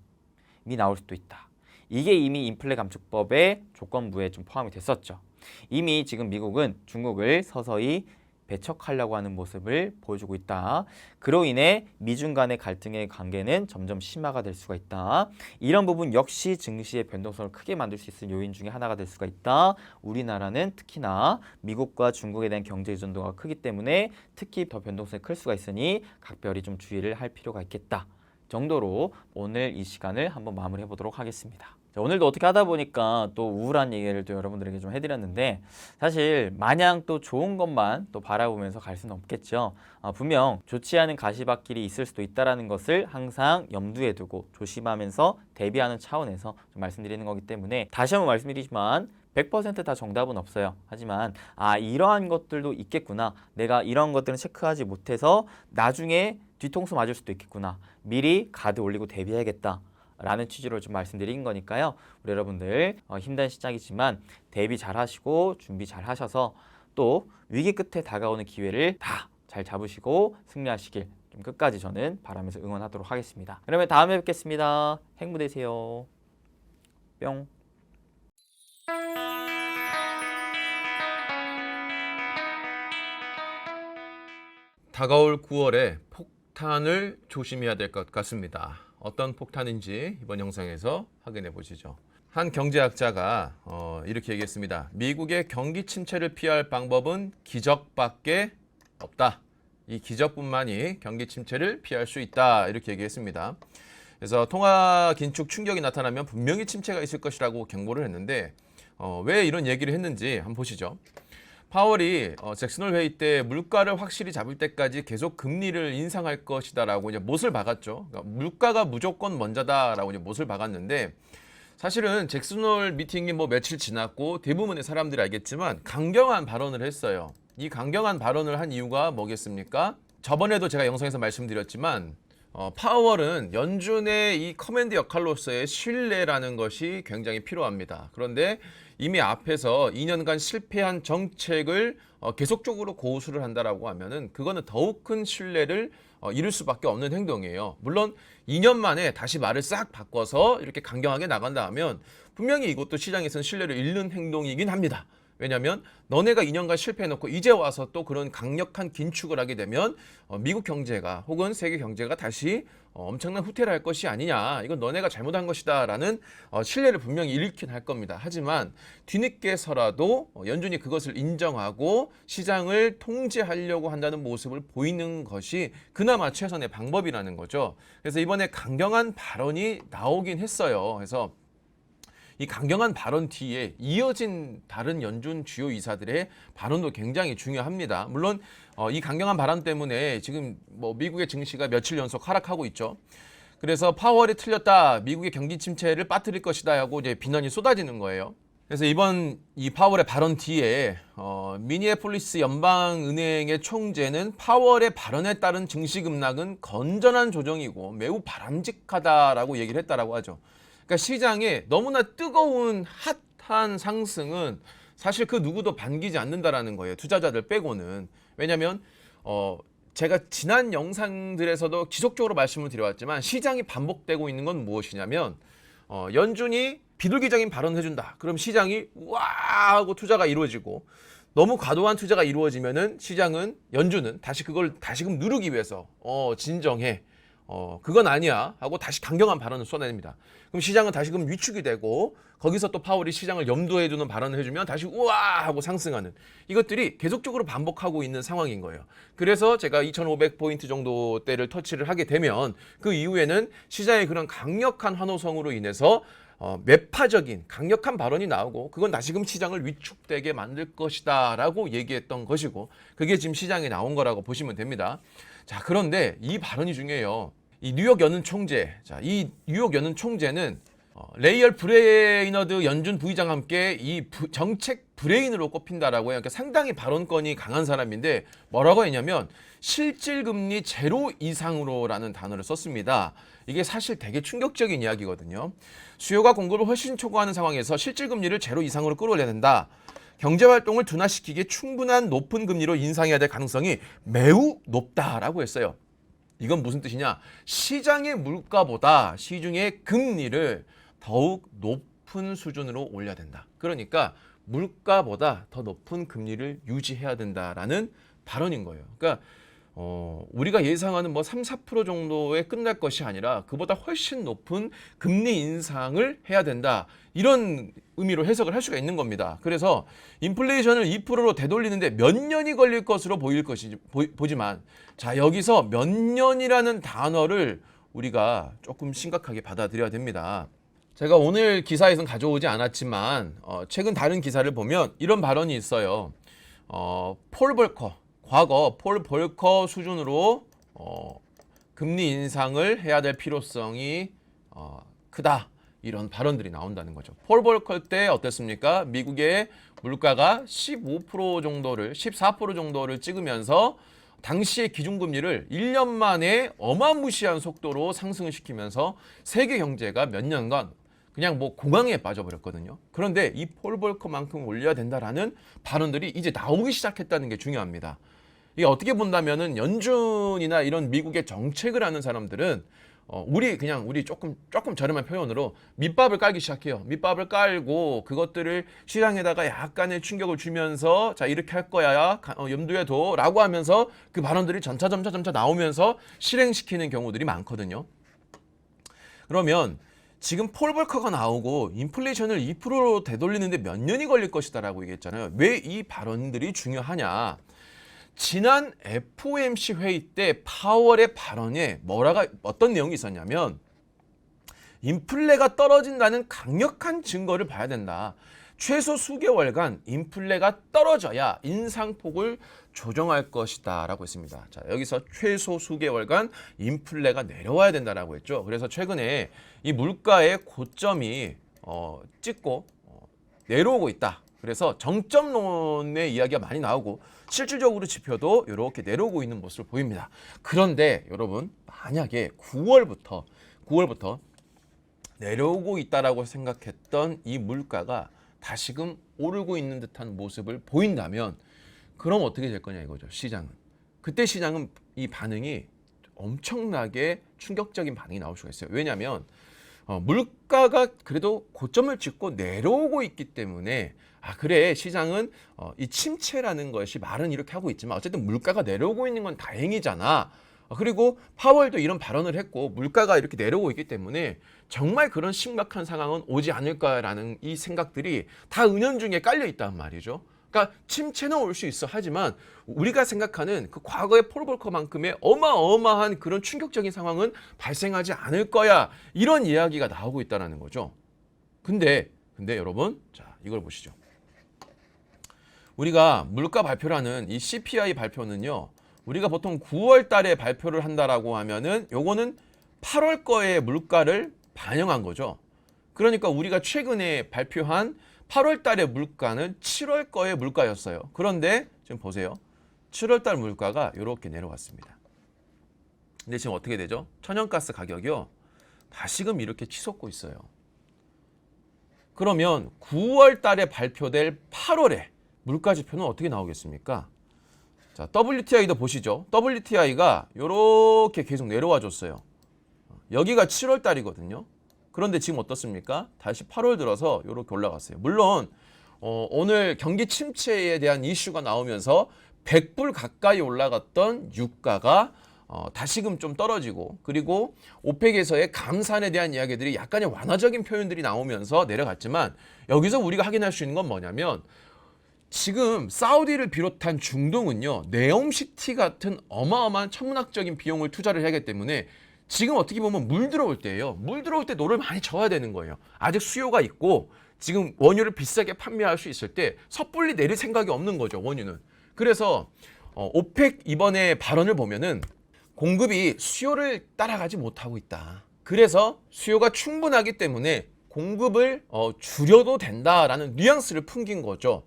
나올 수도 있다. 이게 이미 인플레 감축법의 조건부에 좀 포함이 됐었죠. 이미 지금 미국은 중국을 서서히 배척하려고 하는 모습을 보여주고 있다. 그로 인해 미중 간의 갈등의 관계는 점점 심화가 될 수가 있다. 이런 부분 역시 증시의 변동성을 크게 만들 수 있는 요인 중에 하나가 될 수가 있다. 우리나라는 특히나 미국과 중국에 대한 경제 의존도가 크기 때문에 특히 더 변동성이 클 수가 있으니 각별히 좀 주의를 할 필요가 있겠다. 정도로 오늘 이 시간을 한번 마무리해 보도록 하겠습니다. 자, 오늘도 어떻게 하다 보니까 또 우울한 얘기를 또 여러분들에게 좀 해드렸는데 사실 마냥 또 좋은 것만 또 바라보면서 갈 수는 없겠죠. 분명 좋지 않은 가시밭길이 있을 수도 있다는 것을 항상 염두에 두고 조심하면서 대비하는 차원에서 좀 말씀드리는 거기 때문에 다시 한번 말씀드리지만 100% 다 정답은 없어요. 하지만 이러한 것들도 있겠구나. 내가 이런 것들은 체크하지 못해서 나중에 뒤통수 맞을 수도 있겠구나. 미리 가드 올리고 대비해야겠다. 라는 취지로 좀 말씀드린 거니까요. 우리 여러분들 힘든 시작이지만 대비 잘 하시고 준비 잘 하셔서 또 위기 끝에 다가오는 기회를 다 잘 잡으시고 승리하시길 좀 끝까지 저는 바라면서 응원하도록 하겠습니다. 그러면 다음에 뵙겠습니다. 행복 되세요. 뿅. 다가올 9월에 폭탄을 조심해야 될 것 같습니다. 어떤 폭탄인지 이번 영상에서 확인해 보시죠. 한 경제학자가 이렇게 얘기했습니다. 미국의 경기 침체를 피할 방법은 기적밖에 없다. 이 기적뿐만이 경기 침체를 피할 수 있다. 이렇게 얘기했습니다. 그래서 통화 긴축 충격이 나타나면 분명히 침체가 있을 것이라고 경고를 했는데 왜 이런 얘기를 했는지 한번 보시죠. 파월이 잭슨홀 회의 때 물가를 확실히 잡을 때까지 계속 금리를 인상할 것이다라고 이제 못을 박았죠. 그러니까 물가가 무조건 먼저다라고 이제 못을 박았는데 사실은 잭슨홀 미팅이 뭐 며칠 지났고 대부분의 사람들이 알겠지만 강경한 발언을 했어요. 이 강경한 발언을 한 이유가 뭐겠습니까? 저번에도 제가 영상에서 말씀드렸지만 파월은 연준의 이 커맨드 역할로서의 신뢰라는 것이 굉장히 필요합니다. 그런데 이미 앞에서 2년간 실패한 정책을 계속적으로 고수를 한다라고 하면은 그거는 더욱 큰 신뢰를 잃을 수밖에 없는 행동이에요. 물론 2년 만에 다시 말을 싹 바꿔서 이렇게 강경하게 나간다 하면 분명히 이것도 시장에서는 신뢰를 잃는 행동이긴 합니다. 왜냐하면 너네가 2년간 실패해놓고 이제 와서 또 그런 강력한 긴축을 하게 되면 미국 경제가 혹은 세계 경제가 다시 엄청난 후퇴를 할 것이 아니냐. 이건 너네가 잘못한 것이다 라는 신뢰를 분명히 잃긴 할 겁니다. 하지만 뒤늦게서라도 연준이 그것을 인정하고 시장을 통제하려고 한다는 모습을 보이는 것이 그나마 최선의 방법이라는 거죠. 그래서 이번에 강경한 발언이 나오긴 했어요. 그래서 이 강경한 발언 뒤에 이어진 다른 연준 주요 이사들의 발언도 굉장히 중요합니다. 물론 이 강경한 발언 때문에 지금 뭐 미국의 증시가 며칠 연속 하락하고 있죠. 그래서 파월이 틀렸다, 미국의 경기 침체를 빠뜨릴 것이다 하고 이제 비난이 쏟아지는 거예요. 그래서 이번 이 파월의 발언 뒤에 미니애폴리스 연방은행의 총재는 파월의 발언에 따른 증시 급락은 건전한 조정이고 매우 바람직하다라고 얘기를 했다라고 하죠. 그러니까 시장에 너무나 뜨거운 핫한 상승은 사실 그 누구도 반기지 않는다라는 거예요. 투자자들 빼고는. 왜냐하면 제가 지난 영상들에서도 지속적으로 말씀을 드려왔지만 시장이 반복되고 있는 건 무엇이냐면 연준이 비둘기적인 발언을 해준다. 그럼 시장이 우와 하고 투자가 이루어지고 너무 과도한 투자가 이루어지면은 시장은 연준은 다시 그걸 다시금 누르기 위해서 진정해. 그건 아니야 하고 다시 강경한 발언을 쏟아냅니다. 그럼 시장은 다시금 위축이 되고 거기서 또 파월이 시장을 염두에 두는 발언을 해주면 다시 우와 하고 상승하는 이것들이 계속적으로 반복하고 있는 상황인 거예요. 그래서 제가 2500포인트 정도대를 터치를 하게 되면 그 이후에는 시장의 그런 강력한 환호성으로 인해서 매파적인 강력한 발언이 나오고 그건 다시금 시장을 위축되게 만들 것이다 라고 얘기했던 것이고 그게 지금 시장에 나온 거라고 보시면 됩니다. 자, 그런데 이 발언이 중요해요. 이 뉴욕 연은 총재, 자, 이 뉴욕 연은 총재는 레이얼 브레이너드 연준 부의장과 함께 이 정책 브레인으로 꼽힌다라고 해요. 그러니까 상당히 발언권이 강한 사람인데 뭐라고 했냐면 실질금리 제로 이상으로라는 단어를 썼습니다. 이게 사실 되게 충격적인 이야기거든요. 수요가 공급을 훨씬 초과하는 상황에서 실질금리를 제로 이상으로 끌어올려야 된다. 경제활동을 둔화시키기에 충분한 높은 금리로 인상해야 될 가능성이 매우 높다라고 했어요. 이건 무슨 뜻이냐? 시장의 물가보다 시중의 금리를 더욱 높은 수준으로 올려야 된다. 그러니까 물가보다 더 높은 금리를 유지해야 된다라는 발언인 거예요. 그러니까 우리가 예상하는 뭐 3, 4% 정도에 끝날 것이 아니라 그보다 훨씬 높은 금리 인상을 해야 된다. 이런 의미로 해석을 할 수가 있는 겁니다. 그래서 인플레이션을 2%로 되돌리는데 몇 년이 걸릴 것으로 보지만 자, 여기서 몇 년이라는 단어를 우리가 조금 심각하게 받아들여야 됩니다. 제가 오늘 기사에서는 가져오지 않았지만 최근 다른 기사를 보면 이런 발언이 있어요. 폴 볼커, 과거 폴 볼커 수준으로 금리 인상을 해야 될 필요성이 크다. 이런 발언들이 나온다는 거죠. 폴 볼커 때 어땠습니까? 미국의 물가가 15% 정도를, 14% 정도를 찍으면서 당시의 기준금리를 1년 만에 어마무시한 속도로 상승을 시키면서 세계 경제가 몇 년간 그냥 뭐 공황에 빠져버렸거든요. 그런데 이 폴 볼커만큼 올려야 된다라는 발언들이 이제 나오기 시작했다는 게 중요합니다. 이게 어떻게 본다면은 연준이나 이런 미국의 정책을 하는 사람들은 우리 조금 저렴한 표현으로 밑밥을 깔기 시작해요. 밑밥을 깔고 그것들을 시장에다가 약간의 충격을 주면서 자, 이렇게 할 거야 염두에 둬라고 하면서 그 발언들이 점차 나오면서 실행시키는 경우들이 많거든요. 그러면 지금 폴 볼커가 나오고 인플레이션을 2%로 되돌리는데 몇 년이 걸릴 것이다라고 얘기했잖아요. 왜 이 발언들이 중요하냐? 지난 FOMC 회의 때 파월의 발언에 어떤 내용이 있었냐면 인플레가 떨어진다는 강력한 증거를 봐야 된다. 최소 수개월간 인플레가 떨어져야 인상폭을 조정할 것이다 라고 했습니다. 자, 여기서 최소 수개월간 인플레가 내려와야 된다라고 했죠. 그래서 최근에 이 물가의 고점이 찍고 내려오고 있다. 그래서 정점론의 이야기가 많이 나오고 실질적으로 지표도 이렇게 내려오고 있는 모습을 보입니다. 그런데 여러분 만약에 9월부터 내려오고 있다라고 생각했던 이 물가가 다시금 오르고 있는 듯한 모습을 보인다면 그럼 어떻게 될 거냐 이거죠. 시장은. 그때 시장은 이 반응이 엄청나게 충격적인 반응이 나올 수가 있어요. 왜냐하면 물가가 그래도 고점을 찍고 내려오고 있기 때문에 그래 시장은 이 침체라는 것이 말은 이렇게 하고 있지만 어쨌든 물가가 내려오고 있는 건 다행이잖아. 그리고 파월도 이런 발언을 했고 물가가 이렇게 내려오고 있기 때문에 정말 그런 심각한 상황은 오지 않을까라는 이 생각들이 다 은연중에 깔려 있단 말이죠. 그러니까 침체는 올 수 있어 하지만 우리가 생각하는 그 과거의 폴 볼커만큼의 어마어마한 그런 충격적인 상황은 발생하지 않을 거야. 이런 이야기가 나오고 있다는 거죠. 근데 여러분 자 이걸 보시죠. 우리가 물가 발표라는 이 CPI 발표는요. 우리가 보통 9월 달에 발표를 한다라고 하면은 요거는 8월 거의 물가를 반영한 거죠. 그러니까 우리가 최근에 발표한 8월 달의 물가는 7월 거의 물가였어요. 그런데 지금 보세요. 7월 달 물가가 이렇게 내려왔습니다. 근데 지금 어떻게 되죠? 천연가스 가격이요. 다시금 이렇게 치솟고 있어요. 그러면 9월 달에 발표될 8월에 물가 지표는 어떻게 나오겠습니까? 자, WTI도 보시죠. WTI가 이렇게 계속 내려와 줬어요. 여기가 7월 달이거든요. 그런데 지금 어떻습니까? 다시 8월 들어서 이렇게 올라갔어요. 물론 오늘 경기 침체에 대한 이슈가 나오면서 100불 가까이 올라갔던 유가가 다시금 좀 떨어지고 그리고 오펙에서의 감산에 대한 이야기들이 약간의 완화적인 표현들이 나오면서 내려갔지만 여기서 우리가 확인할 수 있는 건 뭐냐면 지금 사우디를 비롯한 중동은요 네옴시티 같은 어마어마한 천문학적인 비용을 투자를 하기 때문에 지금 어떻게 보면 물 들어올 때예요. 물 들어올 때 노를 많이 져야 되는 거예요. 아직 수요가 있고 지금 원유를 비싸게 판매할 수 있을 때 섣불리 내릴 생각이 없는 거죠. 원유는. 그래서 오펙 이번에 발언을 보면은 공급이 수요를 따라가지 못하고 있다. 그래서 수요가 충분하기 때문에 공급을 줄여도 된다라는 뉘앙스를 풍긴 거죠.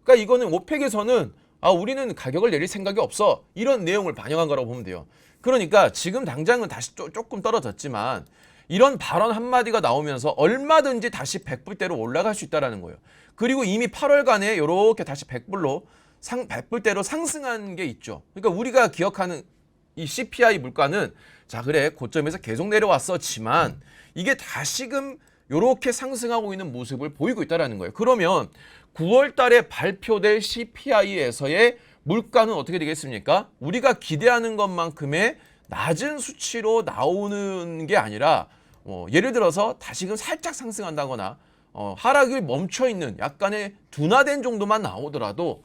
그러니까 이거는 오펙에서는 우리는 가격을 내릴 생각이 없어. 이런 내용을 반영한 거라고 보면 돼요. 그러니까 지금 당장은 다시 조금 떨어졌지만 이런 발언 한마디가 나오면서 얼마든지 다시 100불대로 올라갈 수 있다는 거예요. 그리고 이미 8월간에 이렇게 다시 100불대로 상승한 게 있죠. 그러니까 우리가 기억하는 이 CPI 물가는 자 그래 고점에서 계속 내려왔었지만 이게 다시금 이렇게 상승하고 있는 모습을 보이고 있다는 거예요. 그러면 9월 달에 발표될 CPI에서의 물가는 어떻게 되겠습니까? 우리가 기대하는 것만큼의 낮은 수치로 나오는 게 아니라 예를 들어서 다시금 살짝 상승한다거나 하락이 멈춰있는 약간의 둔화된 정도만 나오더라도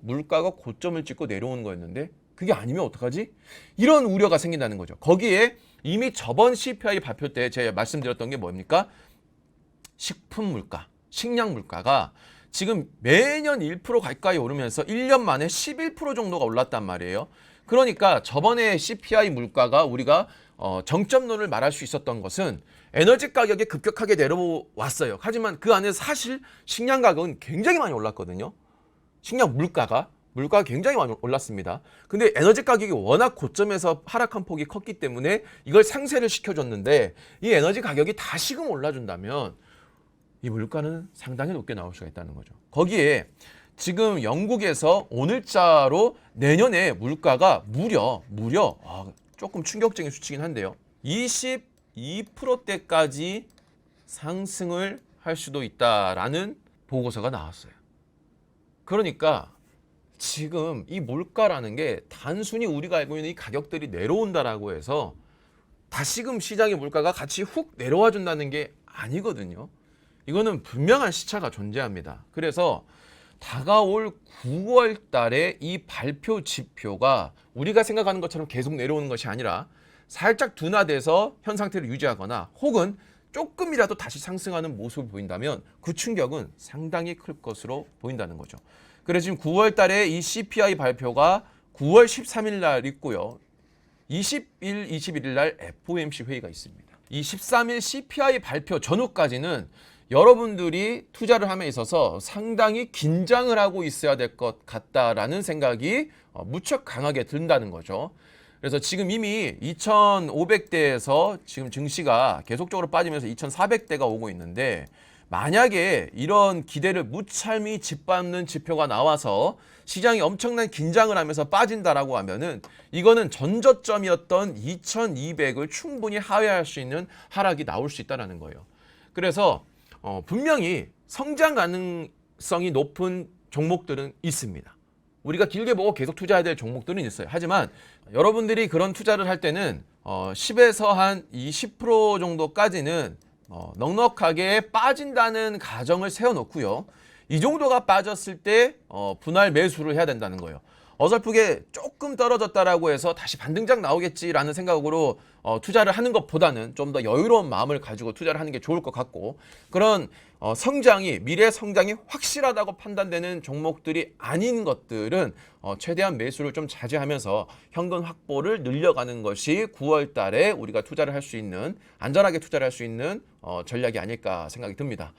물가가 고점을 찍고 내려오는 거였는데 그게 아니면 어떡하지? 이런 우려가 생긴다는 거죠. 거기에 이미 저번 CPI 발표 때 제가 말씀드렸던 게 뭡니까? 식품 물가, 식량 물가가 지금 매년 1% 가까이 오르면서 1년 만에 11% 정도가 올랐단 말이에요. 그러니까 저번에 CPI 물가가 우리가 정점론을 말할 수 있었던 것은 에너지 가격이 급격하게 내려왔어요. 하지만 그 안에서 사실 식량 가격은 굉장히 많이 올랐거든요. 식량 물가가 굉장히 많이 올랐습니다. 근데 에너지 가격이 워낙 고점에서 하락한 폭이 컸기 때문에 이걸 상쇄를 시켜줬는데 이 에너지 가격이 다시금 올라준다면 이 물가는 상당히 높게 나올 수가 있다는 거죠. 거기에 지금 영국에서 오늘자로 내년에 물가가 무려 조금 충격적인 수치긴 한데요. 22%대까지 상승을 할 수도 있다라는 보고서가 나왔어요. 그러니까 지금 이 물가라는 게 단순히 우리가 알고 있는 이 가격들이 내려온다라고 해서 다시금 시장의 물가가 같이 훅 내려와 준다는 게 아니거든요. 이거는 분명한 시차가 존재합니다. 그래서 다가올 9월 달에 이 발표 지표가 우리가 생각하는 것처럼 계속 내려오는 것이 아니라 살짝 둔화돼서 현 상태를 유지하거나 혹은 조금이라도 다시 상승하는 모습을 보인다면 그 충격은 상당히 클 것으로 보인다는 거죠. 그래서 지금 9월 달에 이 CPI 발표가 9월 13일 날 있고요. 20일, 21일 날 FOMC 회의가 있습니다. 이 13일 CPI 발표 전후까지는 여러분들이 투자를 함에 있어서 상당히 긴장을 하고 있어야 될 것 같다라는 생각이 무척 강하게 든다는 거죠. 그래서 지금 이미 2,500대에서 지금 증시가 계속적으로 빠지면서 2,400대가 오고 있는데 만약에 이런 기대를 무참히 짓밟는 지표가 나와서 시장이 엄청난 긴장을 하면서 빠진다라고 하면은 이거는 전저점이었던 2,200을 충분히 하회할 수 있는 하락이 나올 수 있다는 거예요. 그래서 분명히 성장 가능성이 높은 종목들은 있습니다. 우리가 길게 보고 계속 투자해야 될 종목들은 있어요. 하지만 여러분들이 그런 투자를 할 때는 10에서 한 20% 정도까지는 넉넉하게 빠진다는 가정을 세워놓고요. 이 정도가 빠졌을 때 분할 매수를 해야 된다는 거예요. 어설프게 조금 떨어졌다라고 해서 다시 반등작 나오겠지라는 생각으로 투자를 하는 것보다는 좀 더 여유로운 마음을 가지고 투자를 하는 게 좋을 것 같고 그런 미래 성장이 확실하다고 판단되는 종목들이 아닌 것들은 최대한 매수를 좀 자제하면서 현금 확보를 늘려가는 것이 9월 달에 우리가 투자를 할 수 있는 안전하게 투자를 할 수 있는 전략이 아닐까 생각이 듭니다.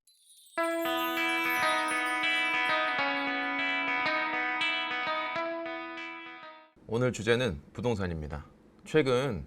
오늘 주제는 부동산입니다. 최근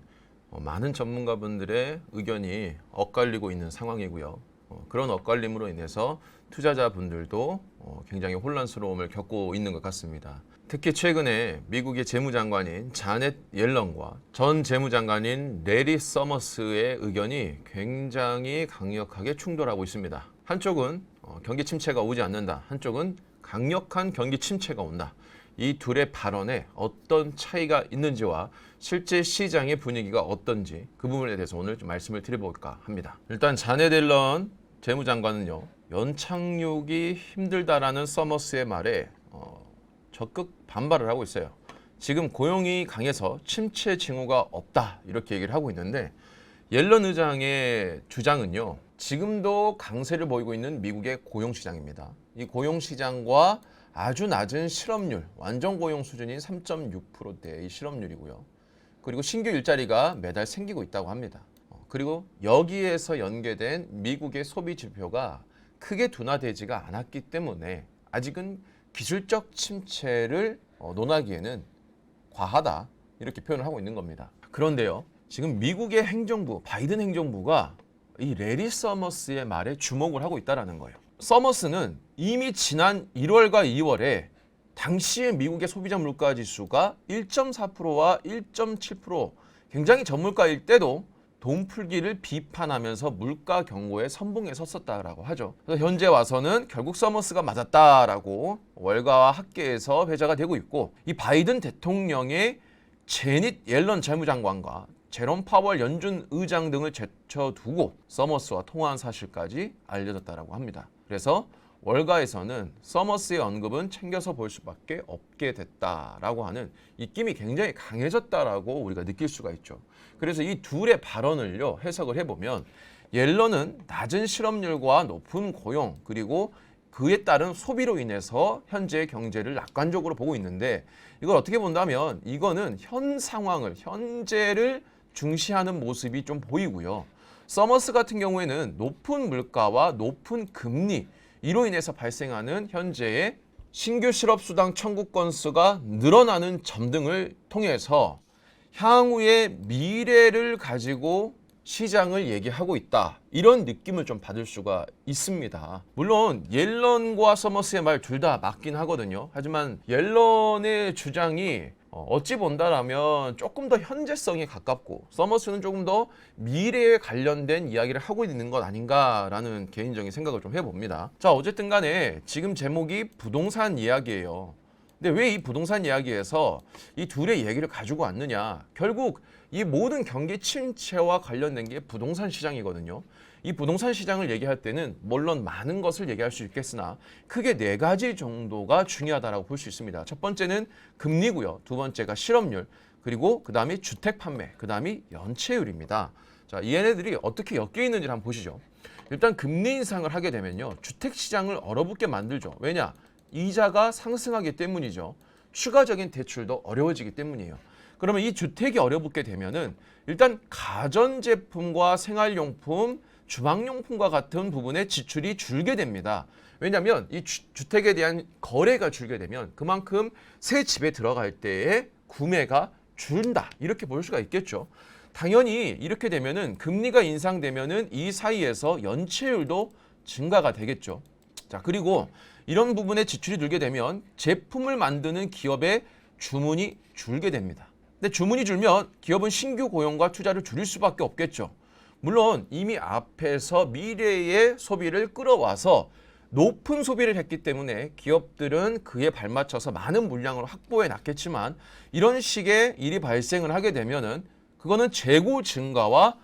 많은 전문가분들의 의견이 엇갈리고 있는 상황이고요. 그런 엇갈림으로 인해서 투자자분들도 굉장히 혼란스러움을 겪고 있는 것 같습니다. 특히 최근에 미국의 재무장관인 자넷 옐런과 전 재무장관인 레리 서머스의 의견이 굉장히 강력하게 충돌하고 있습니다. 한쪽은 경기 침체가 오지 않는다. 한쪽은 강력한 경기 침체가 온다. 이 둘의 발언에 어떤 차이가 있는지와 실제 시장의 분위기가 어떤지 그 부분에 대해서 오늘 좀 말씀을 드려볼까 합니다. 일단 자넷 옐런 재무장관은요, 연착륙이 힘들다라는 서머스의 말에 적극 반발을 하고 있어요. 지금 고용이 강해서 침체 징후가 없다 이렇게 얘기를 하고 있는데, 옐런 의장의 주장은요, 지금도 강세를 보이고 있는 미국의 고용시장입니다. 이 고용시장과 아주 낮은 실업률, 완전 고용 수준인 3.6%대의 실업률이고요. 그리고 신규 일자리가 매달 생기고 있다고 합니다. 그리고 여기에서 연계된 미국의 소비 지표가 크게 둔화되지가 않았기 때문에 아직은 기술적 침체를 논하기에는 과하다 이렇게 표현을 하고 있는 겁니다. 그런데요, 지금 미국의 행정부, 바이든 행정부가 이 레리 서머스의 말에 주목을 하고 있다는 거예요. 서머스는 이미 지난 1월과 2월에 당시의 미국의 소비자 물가 지수가 1.4%와 1.7% 굉장히 저물가일 때도 돈 풀기를 비판하면서 물가 경고에 선봉에 섰었다라고 하죠. 그래서 현재 와서는 결국 서머스가 맞았다라고 월가와 학계에서 회자가 되고 있고, 이 바이든 대통령의 제닛 옐런 재무장관과 제롬 파월 연준 의장 등을 제쳐두고 서머스와 통화한 사실까지 알려졌다라고 합니다. 그래서 월가에서는 서머스의 언급은 챙겨서 볼 수밖에 없게 됐다라고 하는 입김이 굉장히 강해졌다라고 우리가 느낄 수가 있죠. 그래서 이 둘의 발언을요, 해석을 해보면 옐런은 낮은 실업률과 높은 고용 그리고 그에 따른 소비로 인해서 현재의 경제를 낙관적으로 보고 있는데, 이걸 어떻게 본다면 이거는 현 상황을, 현재를 중시하는 모습이 좀 보이고요. 서머스 같은 경우에는 높은 물가와 높은 금리 이로 인해서 발생하는 현재의 신규 실업수당 청구 건수가 늘어나는 점 등을 통해서 향후의 미래를 가지고 시장을 얘기하고 있다, 이런 느낌을 좀 받을 수가 있습니다. 물론 옐런과 서머스의 말 둘 다 맞긴 하거든요. 하지만 옐런의 주장이 어찌 본다라면 조금 더 현재성에 가깝고, 서머스는 조금 더 미래에 관련된 이야기를 하고 있는 것 아닌가라는 개인적인 생각을 좀 해봅니다. 자, 어쨌든 간에 지금 제목이 부동산 이야기예요. 근데 왜 이 부동산 이야기에서 이 둘의 얘기를 가지고 왔느냐? 결국 이 모든 경기 침체와 관련된 게 부동산 시장이거든요. 이 부동산 시장을 얘기할 때는 물론 많은 것을 얘기할 수 있겠으나 크게 4가지 정도가 중요하다고 볼 수 있습니다. 첫 번째는 금리고요. 두 번째가 실업률, 그리고 그 다음이 주택 판매, 그 다음이 연체율입니다. 자, 이 얘네들이 어떻게 엮여 있는지 한번 보시죠. 일단 금리 인상을 하게 되면요, 주택 시장을 얼어붙게 만들죠. 왜냐? 이자가 상승하기 때문이죠. 추가적인 대출도 어려워지기 때문이에요. 그러면 이 주택이 어려붙게 되면은 일단 가전제품과 생활용품, 주방용품과 같은 부분의 지출이 줄게 됩니다. 왜냐하면 이 주택에 대한 거래가 줄게 되면 그만큼 새 집에 들어갈 때의 구매가 줄다, 이렇게 볼 수가 있겠죠. 당연히 이렇게 되면은 금리가 인상되면은 이 사이에서 연체율도 증가가 되겠죠. 자, 그리고 이런 부분에 지출이 늘게 되면 제품을 만드는 기업의 주문이 줄게 됩니다. 근데 주문이 줄면 기업은 신규 고용과 투자를 줄일 수밖에 없겠죠. 물론 이미 앞에서 미래의 소비를 끌어와서 높은 소비를 했기 때문에 기업들은 그에 발맞춰서 많은 물량을 확보해 놨겠지만, 이런 식의 일이 발생을 하게 되면은 그거는 재고 증가와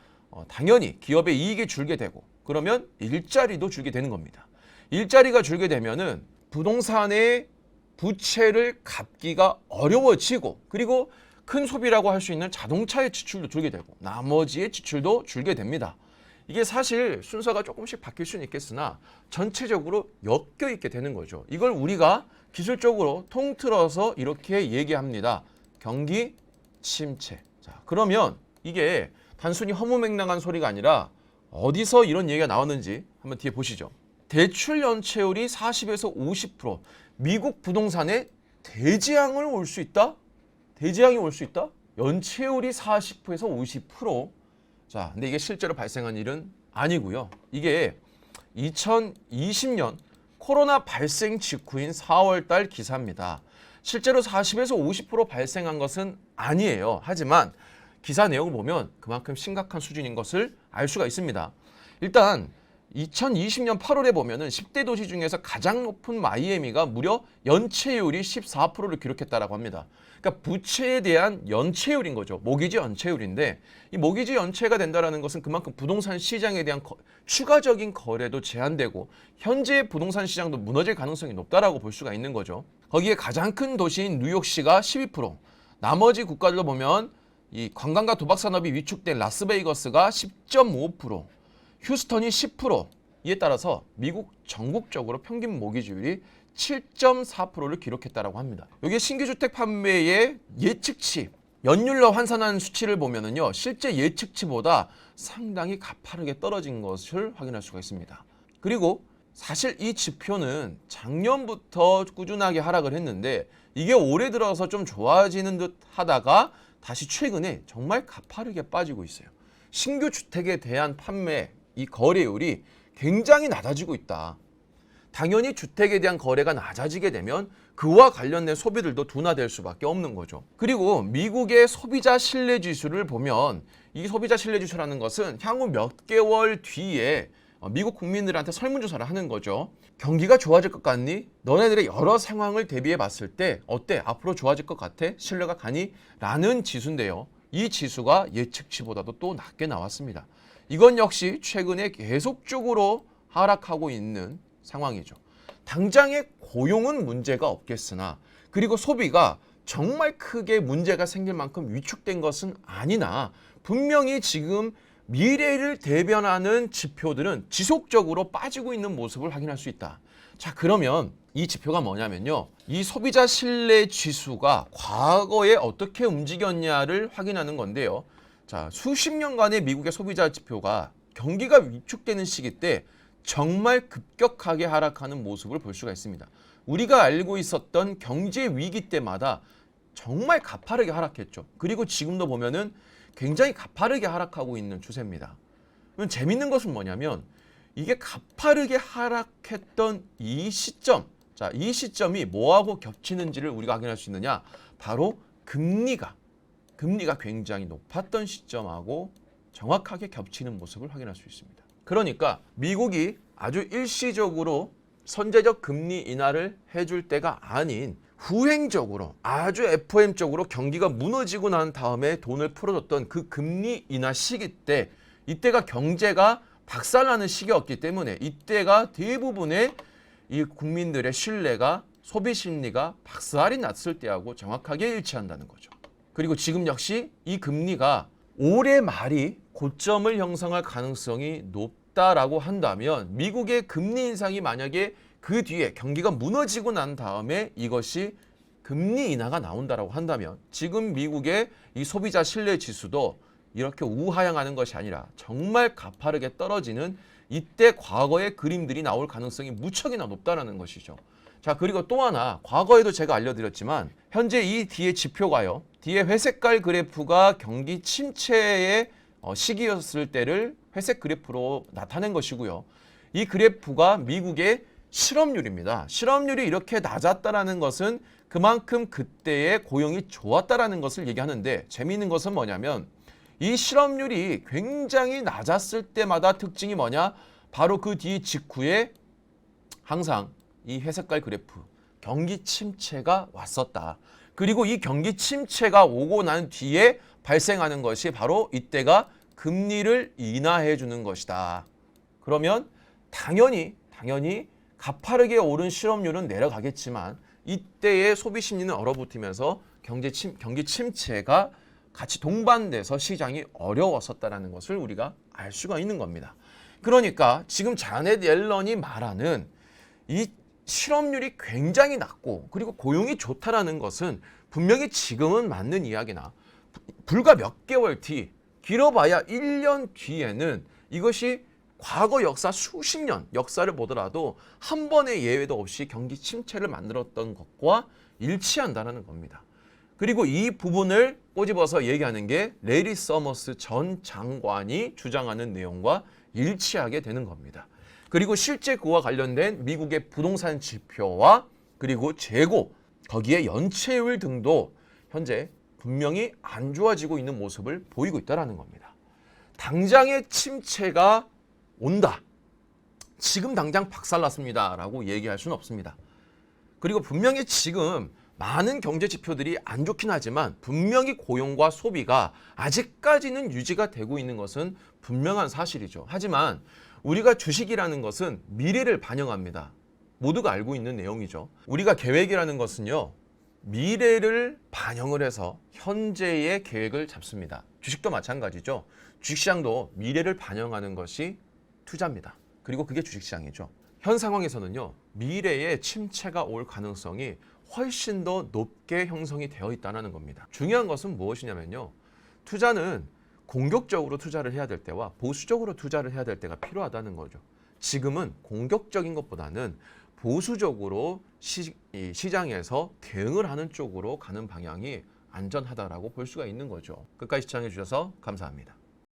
당연히 기업의 이익이 줄게 되고, 그러면 일자리도 줄게 되는 겁니다. 일자리가 줄게 되면은 부동산의 부채를 갚기가 어려워지고, 그리고 큰 소비라고 할 수 있는 자동차의 지출도 줄게 되고 나머지의 지출도 줄게 됩니다. 이게 사실 순서가 조금씩 바뀔 수는 있겠으나 전체적으로 엮여 있게 되는 거죠. 이걸 우리가 기술적으로 통틀어서 이렇게 얘기합니다. 경기 침체. 자, 그러면 이게 단순히 허무맹랑한 소리가 아니라 어디서 이런 얘기가 나왔는지 한번 뒤에 보시죠. 대출 연체율이 40에서 50%, 미국 부동산에 대재앙을 올 수 있다? 대재앙이 올 수 있다? 연체율이 40%에서 50%. 자, 근데 이게 실제로 발생한 일은 아니고요. 이게 2020년 코로나 발생 직후인 4월 달 기사입니다. 실제로 40에서 50% 발생한 것은 아니에요. 하지만 기사 내용을 보면 그만큼 심각한 수준인 것을 알 수가 있습니다. 일단 2020년 8월에 보면은 10대 도시 중에서 가장 높은 마이애미가 무려 연체율이 14%를 기록했다라고 합니다. 그러니까 부채에 대한 연체율인 거죠. 모기지 연체율인데 이 모기지 연체가 된다라는 것은 그만큼 부동산 시장에 대한 추가적인 거래도 제한되고 현재 부동산 시장도 무너질 가능성이 높다라고 볼 수가 있는 거죠. 거기에 가장 큰 도시인 뉴욕시가 12%, 나머지 국가들로 보면 이 관광과 도박 산업이 위축된 라스베이거스가 10.5%, 휴스턴이 10%. 이에 따라서 미국 전국적으로 평균 모기지율이 7.4%를 기록했다라고 합니다. 이게 신규 주택 판매의 예측치, 연율로 환산한 수치를 보면은요, 실제 예측치보다 상당히 가파르게 떨어진 것을 확인할 수가 있습니다. 그리고 사실 이 지표는 작년부터 꾸준하게 하락을 했는데 이게 올해 들어서 좀 좋아지는 듯 하다가 다시 최근에 정말 가파르게 빠지고 있어요. 신규 주택에 대한 판매, 이 거래율이 굉장히 낮아지고 있다. 당연히 주택에 대한 거래가 낮아지게 되면 그와 관련된 소비들도 둔화될 수밖에 없는 거죠. 그리고 미국의 소비자 신뢰 지수를 보면 이 소비자 신뢰 지수라는 것은 향후 몇 개월 뒤에 미국 국민들한테 설문조사를 하는 거죠. 경기가 좋아질 것 같니? 너네들의 여러 상황을 대비해 봤을 때 어때? 앞으로 좋아질 것 같아? 신뢰가 가니? 라는 지수인데요. 이 지수가 예측치보다도 또 낮게 나왔습니다. 이건 역시 최근에 계속적으로 하락하고 있는 상황이죠. 당장의 고용은 문제가 없겠으나 그리고 소비가 정말 크게 문제가 생길 만큼 위축된 것은 아니나 분명히 지금 미래를 대변하는 지표들은 지속적으로 빠지고 있는 모습을 확인할 수 있다. 자, 그러면 이 지표가 뭐냐면요. 이 소비자 신뢰 지수가 과거에 어떻게 움직였냐를 확인하는 건데요. 자, 수십 년간의 미국의 소비자 지표가 경기가 위축되는 시기 때 정말 급격하게 하락하는 모습을 볼 수가 있습니다. 우리가 알고 있었던 경제 위기 때마다 정말 가파르게 하락했죠. 그리고 지금도 보면은 굉장히 가파르게 하락하고 있는 추세입니다. 그럼 재밌는 것은 뭐냐면 이게 가파르게 하락했던 이 시점, 자, 이 시점이 뭐하고 겹치는지를 우리가 확인할 수 있느냐? 바로 금리가 굉장히 높았던 시점하고 정확하게 겹치는 모습을 확인할 수 있습니다. 그러니까 미국이 아주 일시적으로 선제적 금리 인하를 해줄 때가 아닌 후행적으로 아주 FOM적으로 경기가 무너지고 난 다음에 돈을 풀어줬던 그 금리 인하 시기 때 이때가 경제가 박살나는 시기였기 때문에 이때가 대부분의 이 국민들의 신뢰가 소비 심리가 박살이 났을 때하고 정확하게 일치한다는 거죠. 그리고 지금 역시 이 금리가 올해 말이 고점을 형성할 가능성이 높다라고 한다면 미국의 금리 인상이 만약에 그 뒤에 경기가 무너지고 난 다음에 이것이 금리 인하가 나온다라고 한다면 지금 미국의 이 소비자 신뢰 지수도 이렇게 우하향하는 것이 아니라 정말 가파르게 떨어지는 이때 과거의 그림들이 나올 가능성이 무척이나 높다라는 것이죠. 자, 그리고 또 하나 과거에도 제가 알려드렸지만 현재 이 뒤에 지표가요. 뒤에 회색깔 그래프가 경기 침체의 시기였을 때를 회색 그래프로 나타낸 것이고요. 이 그래프가 미국의 실업률입니다. 실업률이 이렇게 낮았다라는 것은 그만큼 그때의 고용이 좋았다라는 것을 얘기하는데 재미있는 것은 뭐냐면 이 실업률이 굉장히 낮았을 때마다 특징이 뭐냐? 바로 그 뒤 직후에 항상 이 회색깔 그래프 경기 침체가 왔었다. 그리고 이 경기 침체가 오고 난 뒤에 발생하는 것이 바로 이때가 금리를 인하해 주는 것이다. 그러면 당연히 가파르게 오른 실업률은 내려가겠지만 이때의 소비 심리는 얼어붙으면서 경기 침체가 같이 동반돼서 시장이 어려웠었다는 것을 우리가 알 수가 있는 겁니다. 그러니까 지금 자넷 옐런이 말하는 이 실업률이 굉장히 낮고 그리고 고용이 좋다라는 것은 분명히 지금은 맞는 이야기나 불과 몇 개월 뒤, 길어봐야 1년 뒤에는 이것이 과거 역사 수십 년 역사를 보더라도 한 번의 예외도 없이 경기 침체를 만들었던 것과 일치한다는 겁니다. 그리고 이 부분을 꼬집어서 얘기하는 게 레리 서머스 전 장관이 주장하는 내용과 일치하게 되는 겁니다. 그리고 실제 그와 관련된 미국의 부동산 지표와 그리고 재고, 거기에 연체율 등도 현재 분명히 안 좋아지고 있는 모습을 보이고 있다는 겁니다. 당장의 침체가 온다. 지금 당장 박살났습니다라고 얘기할 수는 없습니다. 그리고 분명히 지금 많은 경제 지표들이 안 좋긴 하지만 분명히 고용과 소비가 아직까지는 유지가 되고 있는 것은 분명한 사실이죠. 하지만 우리가 주식이라는 것은 미래를 반영합니다. 모두가 알고 있는 내용이죠. 우리가 계획이라는 것은요, 미래를 반영을 해서 현재의 계획을 잡습니다. 주식도 마찬가지죠. 주식시장도 미래를 반영하는 것이 투자입니다. 그리고 그게 주식시장이죠. 현 상황에서는요, 미래에 침체가 올 가능성이 훨씬 더 높게 형성이 되어 있다는 겁니다. 중요한 것은 무엇이냐면요, 투자는 공격적으로 투자를 해야 될 때와 보수적으로 투자를 해야 될 때가 필요하다는 거죠. 지금은 공격적인 것보다는 보수적으로 시장에서 대응을 하는 쪽으로 가는 방향이 안전하다라고 볼 수가 있는 거죠. 끝까지 시청해 주셔서 감사합니다.